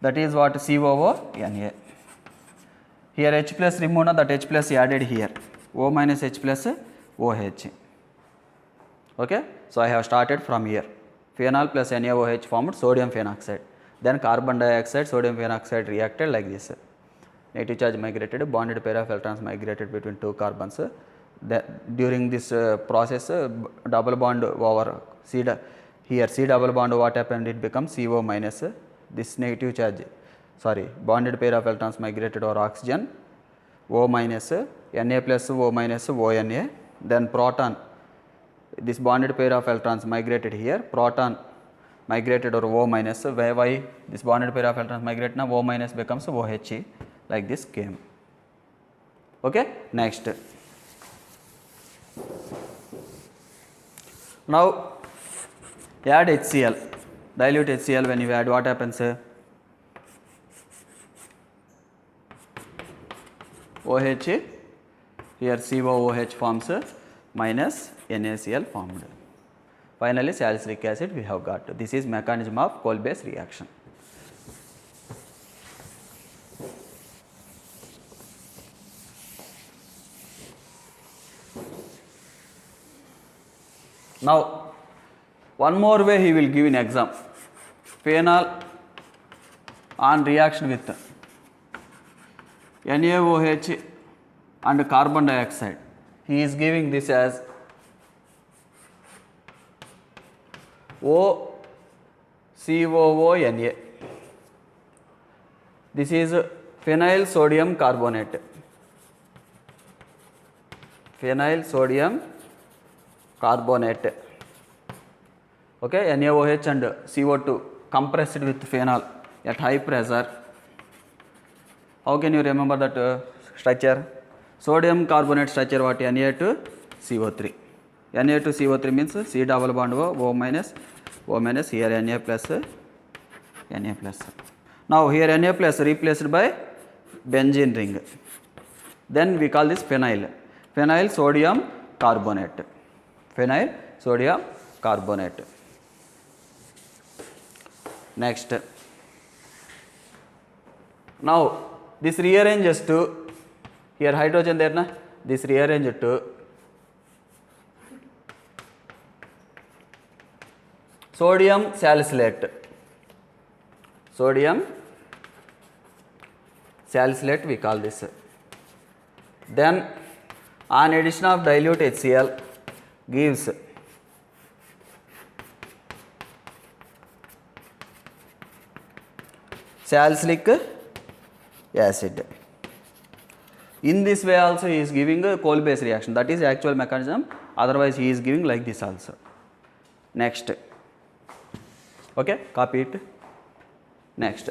that is what COO Na. Here H plus removed, that H plus added here. O minus H plus OH. Okay. So I have started from here. Phenol plus NaOH formed sodium phenoxide. Then carbon dioxide, sodium phenoxide reacted like this. Negative charge migrated, bonded pair of electrons migrated between 2 carbons. During this process, double bond over here C double bond, what happened? It becomes CO minus. This negative charge, bonded pair of electrons migrated over oxygen. O minus, Na plus O minus ONA. Then proton, this bonded pair of electrons migrated here. Proton migrated over O minus. Why this bonded pair of electrons migrate now? O minus becomes OH. Like this came. Okay. Next. Now Add HCl, dilute HCl. When you add, what happens? OH, here COOH forms minus NaCl formed. Finally, salicylic acid we have got. This is mechanism of coal base reaction. Now, one more way he will give in exam. Phenol on reaction with NaOH and carbon dioxide. He is giving this as OCOONA. This is phenyl sodium carbonate. Phenyl sodium carbonate. Okay, NaOH and CO2 compressed with phenol at high pressure. How can you remember that structure? Sodium carbonate structure what? Na2CO3. Na2CO3 means C double bond O minus, here Na plus, Na plus. Now here Na plus replaced by benzene ring. Then we call this phenyl. Phenyl sodium carbonate. Phenyl sodium carbonate. Next. Now this rearranges to, here hydrogen there na, this rearranges to sodium salicylate. Sodium salicylate we call this. Then on addition of dilute HCl gives salicylic acid. In this way also he is giving a coal base reaction, that is actual mechanism, otherwise he is giving like this also. Next. Okay, copy it. Next.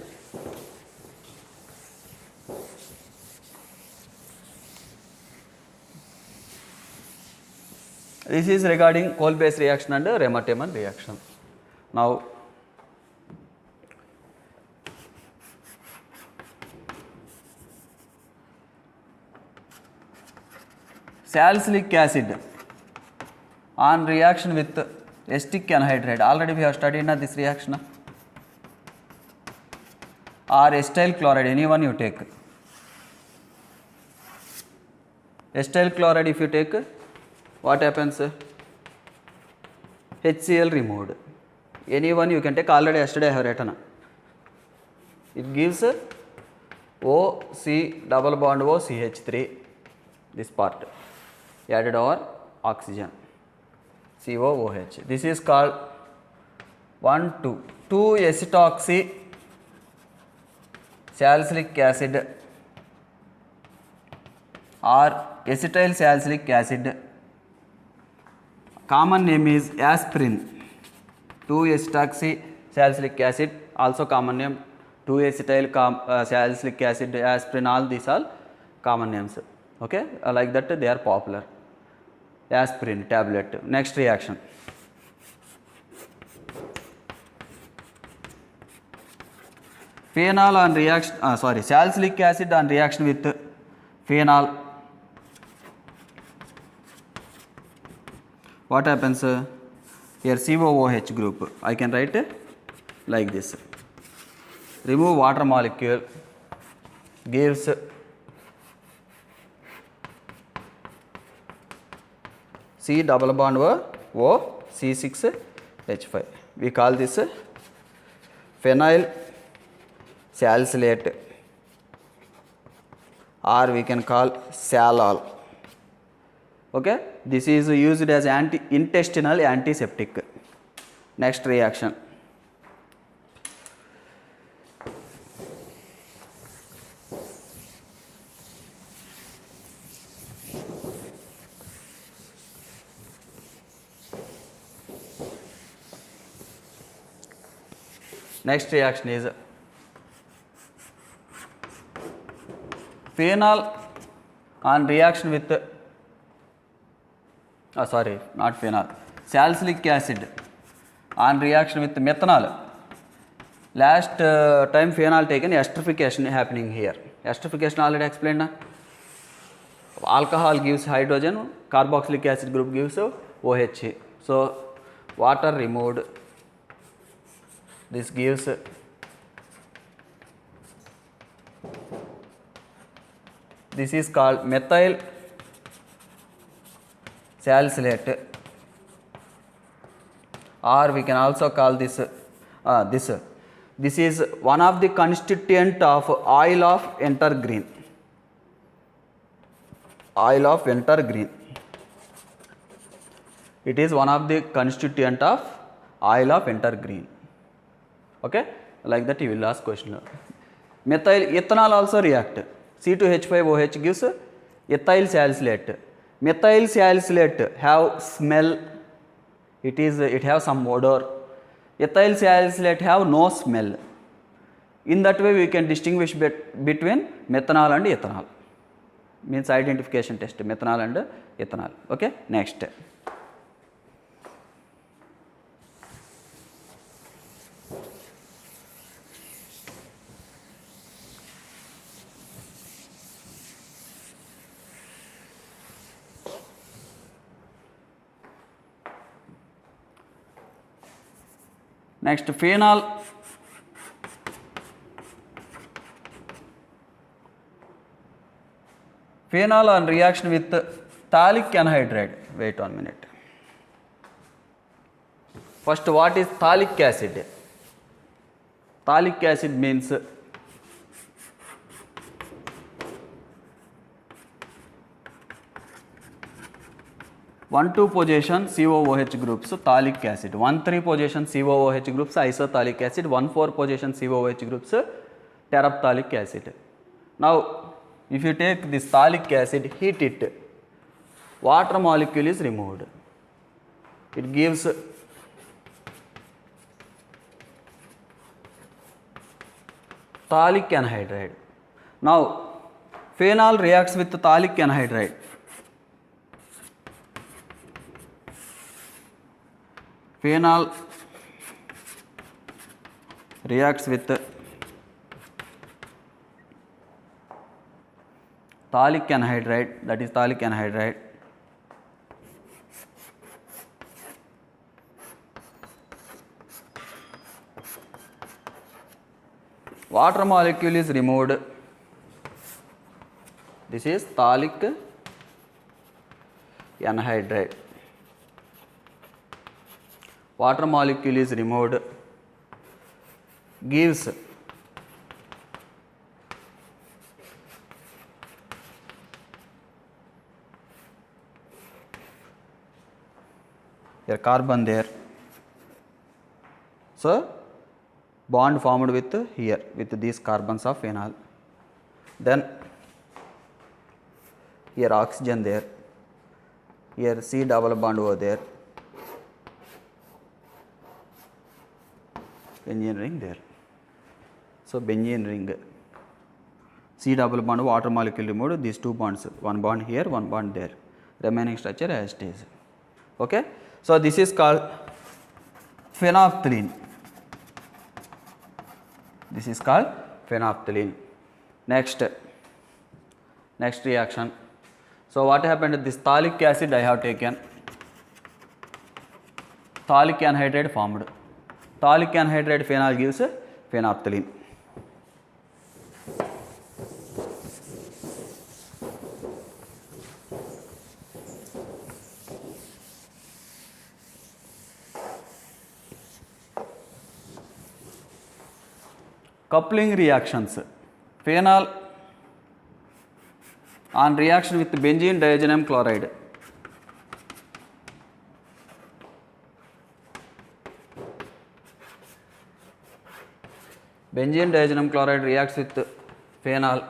This is regarding coal base reaction and Raman-Tiemann reaction. Now salicylic acid on reaction with acetic anhydride, already we have studied this reaction, or acetyl chloride, any one you take. Acetyl chloride if you take, what happens? HCl removed. Any one you can take, already yesterday I have written. It gives OC double bond OCH3, this part added over oxygen, COOH. This is called 2-acetoxy salicylic acid or acetyl salicylic acid. Common name is aspirin. 2-acetoxy salicylic acid, also common name 2-acetyl salicylic acid, aspirin, all these are common names. Okay, like that they are popular. Aspirin tablet. Next reaction. Phenol on reaction, salicylic acid on reaction with phenol. What happens? Here COOH group. I can write like this. Remove water molecule, gives C double bond O C6H5. We call this phenyl salicylate, or we can call salol. Okay, this is used as intestinal antiseptic. Next reaction. Next reaction is phenol on reaction with not phenol, salicylic acid on reaction with methanol. Last time phenol taken, esterification happening here. Esterification already explained na. Alcohol gives hydrogen, carboxylic acid group gives OH. So water removed, this gives this is called methyl salicylate, or we can also call this this is one of the constituent of oil of wintergreen. Oil of wintergreen, it is one of the constituent of oil of wintergreen. Okay, like that you will ask question. Methyl ethanol also react. C2H5OH gives ethyl salicylate. Methyl salicylate have smell, it have some odor. Ethyl salicylate have no smell. In that way we can distinguish between methanol and ethanol. Means identification test, methanol and ethanol. Okay, next. Next, phenol. Phenol on reaction with phthalic anhydride. Wait 1 minute. First, what is phthalic acid? Phthalic acid means (1,2) position COOH groups, phthalic acid. 1,3 position COOH groups, isophthalic acid. 1,4 position COOH groups, terephthalic acid. Now, if you take this phthalic acid, heat it, water molecule is removed. It gives phthalic anhydride. Now, phenol reacts with phthalic anhydride. Phenol reacts with phthalic anhydride, that is phthalic anhydride. Water molecule is removed. This is phthalic anhydride. Water molecule is removed, gives a carbon there. So bond formed with here with these carbons of phenol. Then here oxygen there, here C double bond over there, benzene ring there. So benzene ring, C double bond, water molecule removed, these two bonds, one bond here, one bond there, remaining structure as it is. Okay, so this is called phenolphthalein. This is called phenolphthalein. Next reaction. So what happened? This phthalic acid I have taken, phthalic anhydride formed. Phthalic anhydride phenol gives phenolphthalein. Coupling reactions. Phenol on reaction with benzene diazenyl chloride. Benzene diazenyl chloride reacts with phenol,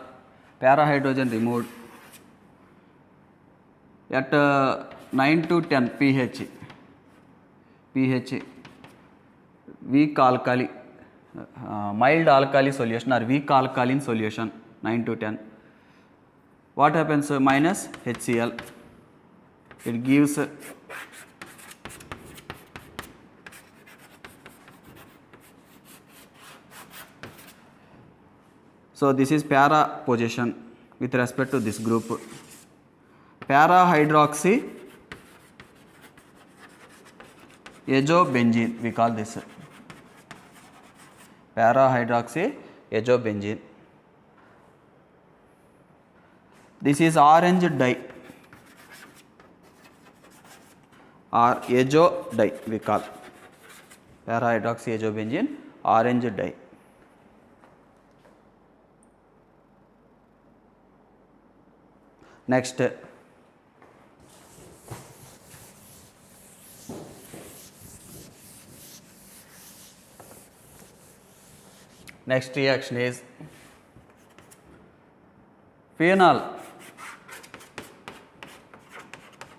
para-hydrogen removed at 9 to 10 pH, weak alkali, mild alkali solution or weak alkaline solution, 9 to 10. What happens? Minus HCl, it gives So this is para position with respect to this group. Para hydroxy azobenzene, we call this para hydroxy azobenzene. This is orange dye or azo dye, we call para hydroxy azobenzene orange dye. Next, next reaction is phenol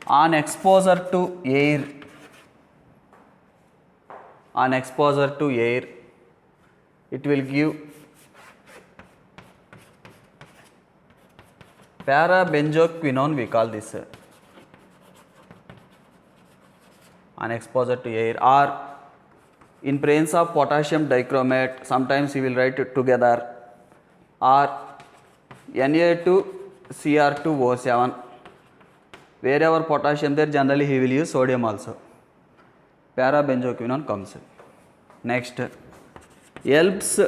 on exposure to air, it will give parabenzoquinone, we call this on exposure to air, or in presence of potassium dichromate, sometimes he will write it together, or Na2Cr2O7, wherever potassium there generally he will use sodium also, parabenzoquinone comes. Next, helps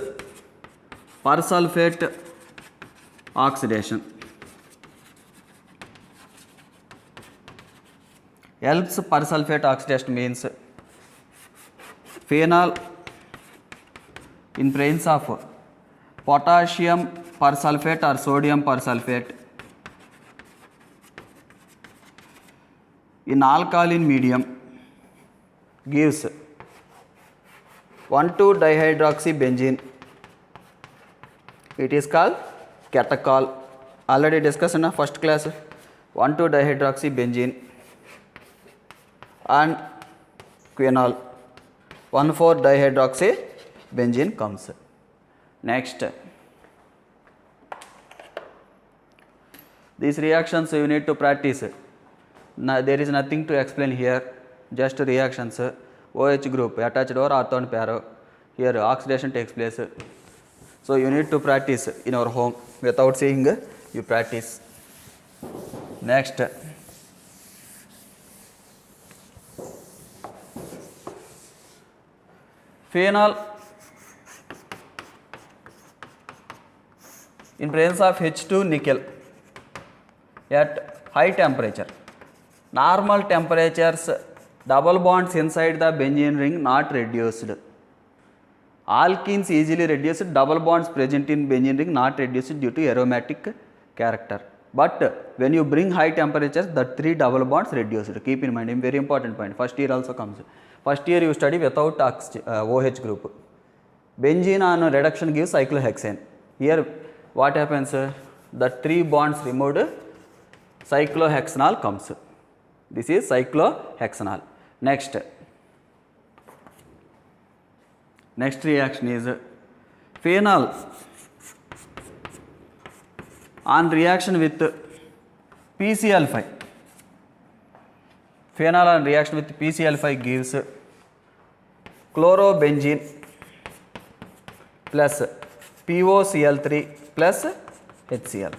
persulfate oxidation. Helps persulfate oxidation means phenol in presence of potassium persulfate or sodium persulfate in alkaline medium gives 1,2-dihydroxybenzene. It is called catechol. Already discussed in the first class. 1,2-dihydroxybenzene and quinol 1,4-dihydroxybenzene comes. Next, these reactions you need to practice. Now, there is nothing to explain here, just reactions. OH group attached or ortho and para, here oxidation takes place. So you need to practice in your home, without saying you practice. Next, phenol in presence of H2 nickel at high temperature. Normal temperatures, double bonds inside the benzene ring not reduced. Alkenes easily reduced, double bonds present in benzene ring not reduced due to aromatic character. But when you bring high temperatures, the 3 double bonds reduced. Keep in mind, very important point. First year also comes. First year you study without OH group. Benzene on reduction gives cyclohexane. Here what happens? The 3 bonds removed, cyclohexanol comes. This is cyclohexanol. Next reaction is phenol on reaction with PCl5. Phenol on reaction with PCl5 gives chlorobenzene plus POCl3 plus HCl.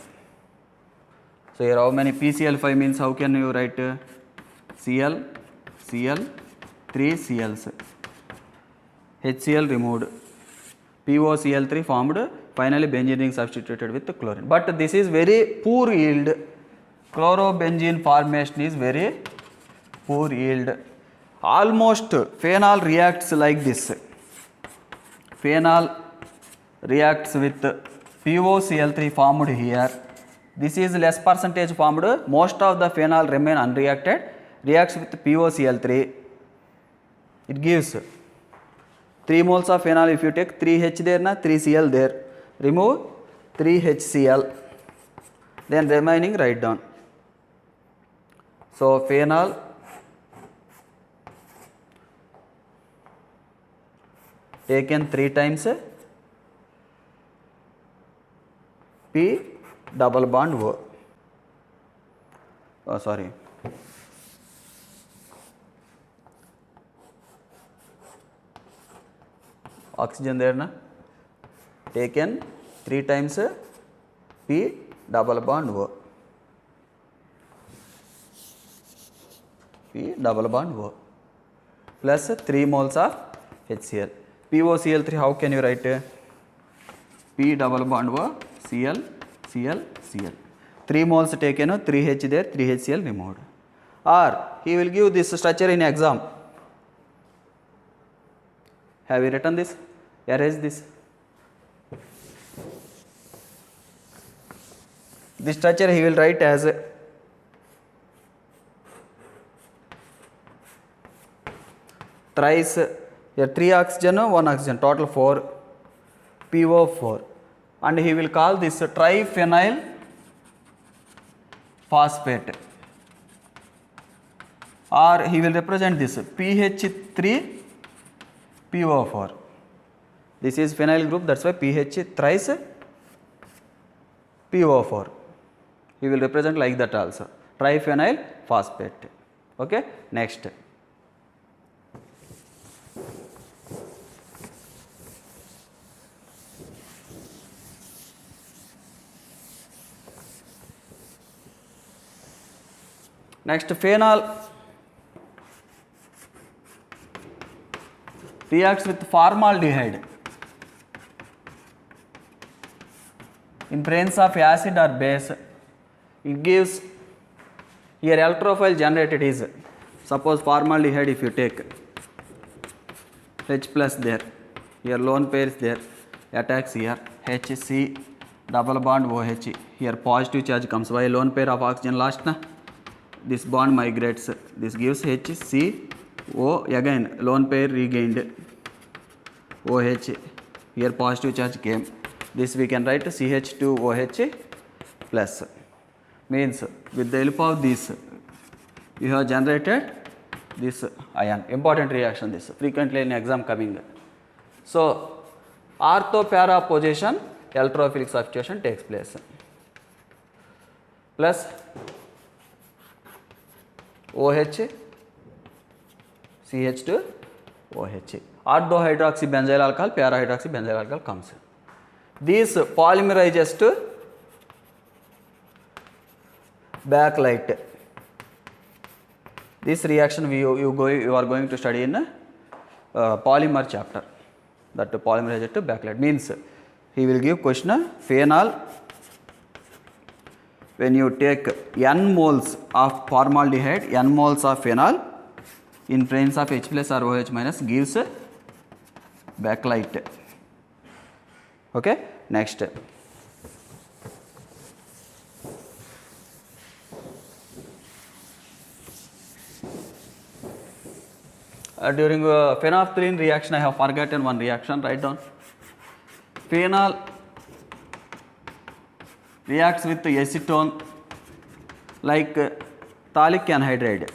So here how many PCl5 means, how can you write Cl, Cl, 3 Cls, HCl removed, POCl3 formed, finally benzene ring substituted with chlorine. But this is very poor yield. Chlorobenzene formation is very poor yield. Almost phenol reacts like this. Phenol reacts with POCl3 formed here. This is less percentage formed. Most of the phenol remain unreacted. Reacts with POCl3. It gives 3 moles of phenol. If you take 3H there, 3Cl there. Remove 3HCl. Then remaining write down. So phenol taken 3 times, P double bond O. Oh, sorry. Oxygen there na, taken 3 times P double bond O. P double bond O plus 3 moles of HCl. POCl3, how can you write? P double bond O, Cl, Cl, Cl. 3 moles taken, 3H there, 3HCl removed. Or he will give this structure in exam. Have you written this? Erase this. This structure he will write as thrice, here 3 oxygen, 1 oxygen, total 4, PO4, and he will call this triphenyl phosphate, or he will represent this PH3 PO4. This is phenyl group, that's why PH thrice PO4. He will represent like that also, triphenyl phosphate. Okay, next. Next, phenol reacts with formaldehyde in presence of acid or base. It gives, here electrophile generated is, suppose formaldehyde if you take H plus there, here lone pair is there, attacks here, HC double bond OH, here positive charge comes, why lone pair of oxygen lost na? This bond migrates, this gives HCO, again lone pair regained, OH, here positive charge came, this we can write CH2OH plus, means with the help of this you have generated this ion. Important reaction this, frequently in exam coming. So ortho para position electrophilic substitution takes place, plus OH CH2 OH, orthohydroxybenzyl alcohol, para-hydroxybenzyl alcohol comes. This polymerizes to bakelite. This reaction you are going to study in polymer chapter, that polymerizes to bakelite, means he will give question phenol, when you take n moles of formaldehyde, n moles of phenol in presence of H plus or OH minus gives bakelite. Okay, next. During phenolphthalein reaction, I have forgotten one reaction, write down. Phenol reacts with acetone like phthalic anhydride.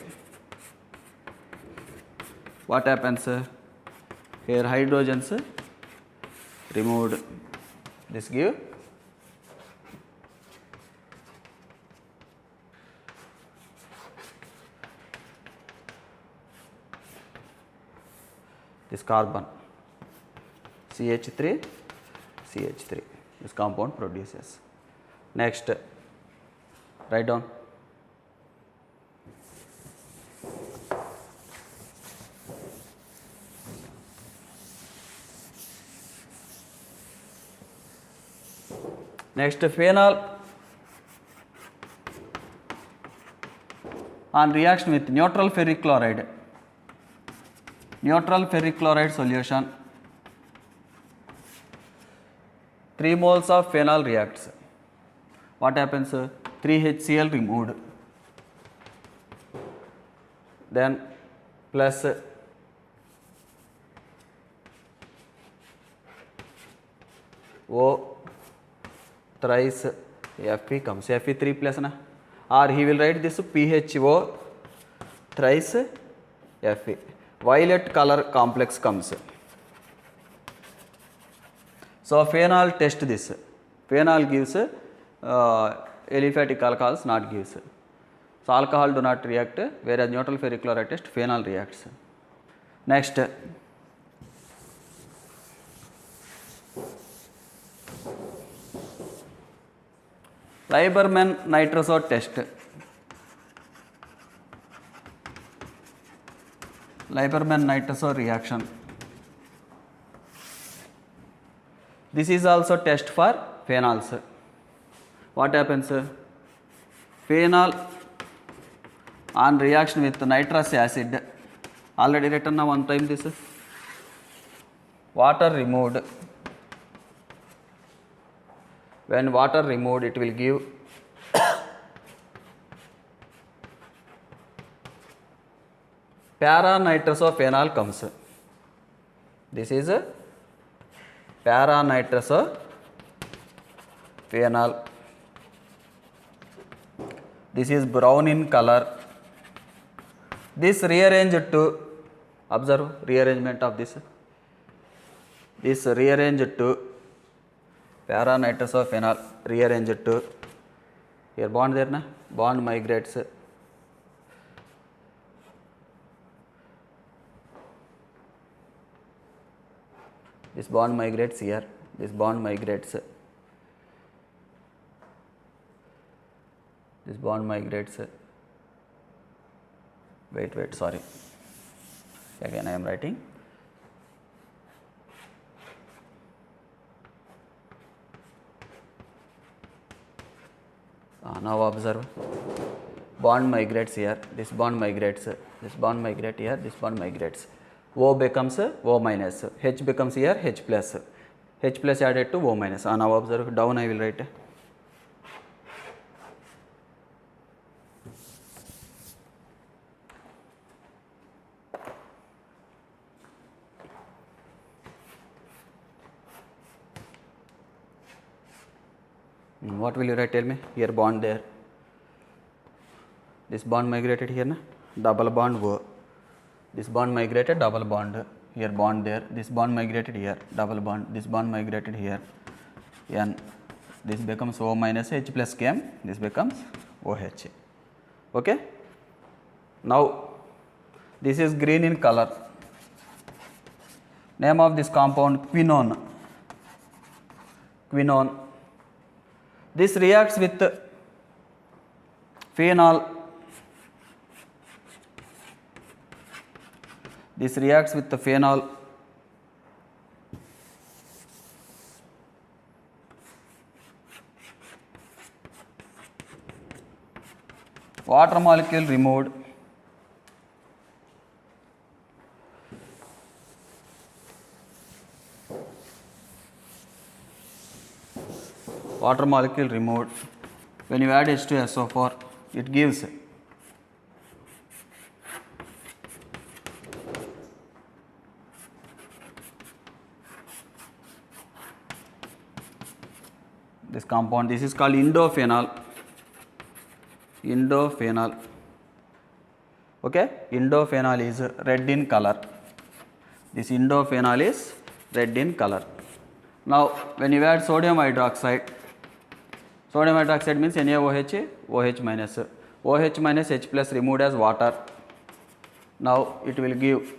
What happens? Here hydrogens removed, this give this carbon CH3, this compound produces. Next, write down. Next, phenol on reaction with neutral ferric chloride. Neutral ferric chloride solution, 3 moles of phenol reacts. What happens? 3HCl removed, then plus O thrice Fe comes, Fe3 plus na, or he will write this PHO thrice Fe. Violet color complex comes. So phenol test this. Phenol gives aliphatic alcohols not gives. So alcohol do not react, whereas neutral ferric chloride test phenol reacts. Next, Lieberman nitroso test. Lieberman nitroso reaction. This is also test for phenols. What happens? Phenol on reaction with nitrous acid. Already written now one time this. Water removed. When water removed, it will give para-nitrosophenol comes. This is a para-nitrosophenol. This is brown in color. This rearranged to, observe rearrangement of this. This rearranged to para-nitrosophenol, rearranged to, here bond there na, bond migrates. This bond migrates here, this bond migrates, this bond migrates, wait, sorry, again I am writing. Now observe, bond migrates here, this bond migrates, this bond migrates here, this bond migrates. O becomes O minus, H becomes here H plus added to O minus. Now observe, down I will write. What will you write? Tell me. Here bond there. This bond migrated here na, double bond O. This bond migrated, double bond. Here bond there. This bond migrated here, double bond. This bond migrated here. N. This becomes O minus, H plus came. This becomes OH. Okay. Now this is green in color. Name of this compound quinone. Quinone. This reacts with phenol. This reacts with the phenol. Water molecule removed. Water molecule removed. When you add H2SO4, it gives this compound. This is called indophenol. Indophenol. Okay, indophenol is red in color. This indophenol is red in color. Now when you add sodium hydroxide means NaOH, OH minus. OH minus H plus removed as water. Now it will give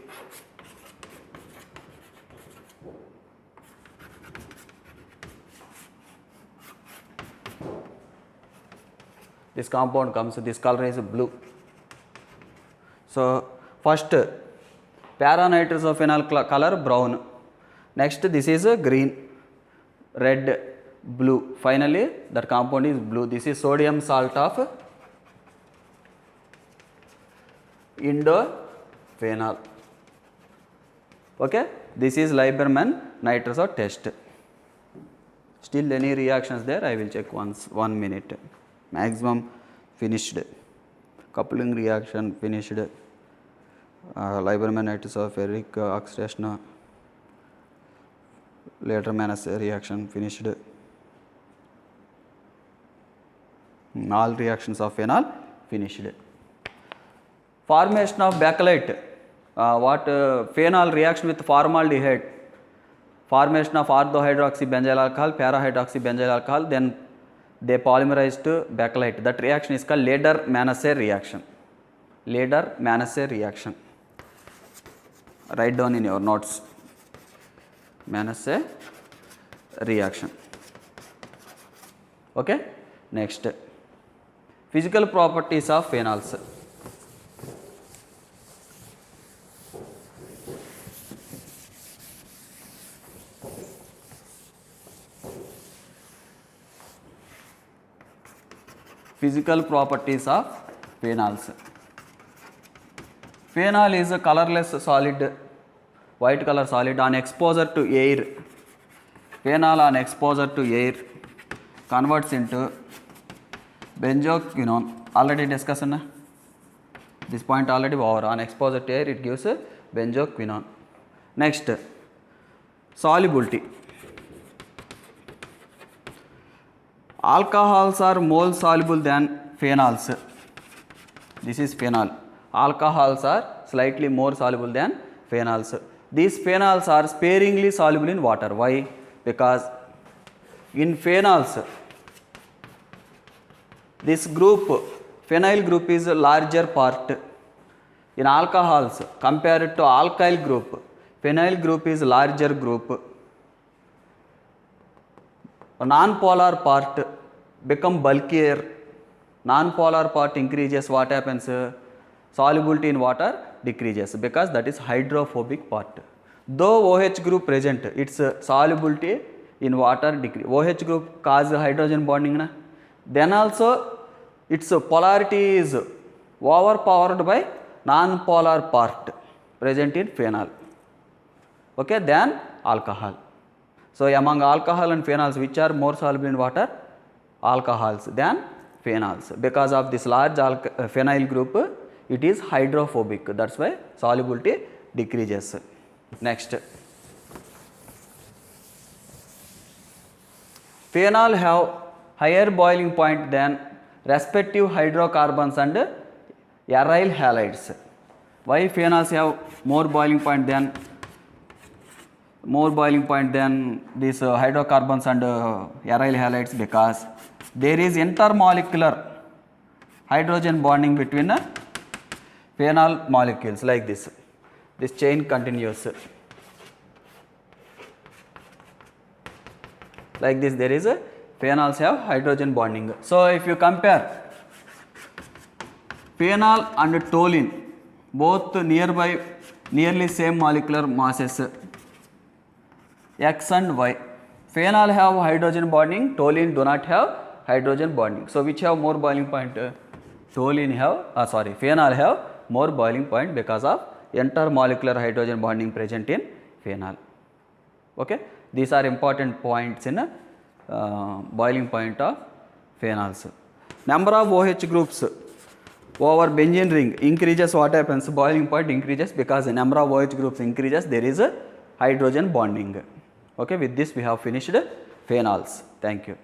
this compound comes, this color is blue. So first para-nitrosophenol color brown, next this is green, red, blue, finally that compound is blue. This is sodium salt of indophenol. Okay, this is Lieberman nitroso test. Still any reactions there? I will check once, 1 minute. Maximum finished. Coupling reaction finished. Lieberman nitroso ferric oxidation. Lieberman reaction finished. All reactions of phenol finished. Formation of bakelite. Phenol reaction with formaldehyde. Formation of orthohydroxybenzyl alcohol, para-hydroxybenzyl alcohol, then they polymerize to bakelite. That reaction is called Leder-Manasseh reaction. Leder-Manasseh reaction. Write down in your notes. Manasseh reaction. Okay. Next, physical properties of phenols. Physical properties of phenols. Phenol is a colorless solid, white color solid on exposure to air. Phenol on exposure to air converts into benzoquinone. Already discussed na? This point already over. On exposure to air it gives benzoquinone. Next, solubility. Alcohols are more soluble than phenols. This is phenol. Alcohols are slightly more soluble than phenols. These phenols are sparingly soluble in water. Why? Because in phenols, this group, phenyl group is a larger part. In alcohols, compared to alkyl group, phenyl group is larger group. A non-polar part become bulkier. Non-polar part increases, what happens? Solubility in water decreases because that is hydrophobic part. Though OH group present, its solubility in water decrease. OH group cause hydrogen bonding, na? Then also its polarity is overpowered by non-polar part present in phenol, okay, than alcohol. So among alcohol and phenols, which are more soluble in water? Alcohols than phenols. Because of this large phenyl group, it is hydrophobic. That's why solubility decreases. Next, phenol have higher boiling point than respective hydrocarbons and aryl halides. Why phenols have more boiling point than these hydrocarbons and aryl halides? Because there is intermolecular hydrogen bonding between phenol molecules like this. This chain continues. Like this, there is phenols have hydrogen bonding. So if you compare phenol and toluene, both nearly same molecular masses, X and Y. Phenol have hydrogen bonding, toluene do not have hydrogen bonding. So which have more boiling point? Phenol have more boiling point because of intermolecular hydrogen bonding present in phenol. Okay, these are important points in boiling point of phenols. Number of OH groups over benzene ring increases, what happens? Boiling point increases because the number of OH groups increases, there is a hydrogen bonding. Okay, with this we have finished phenols. Thank you.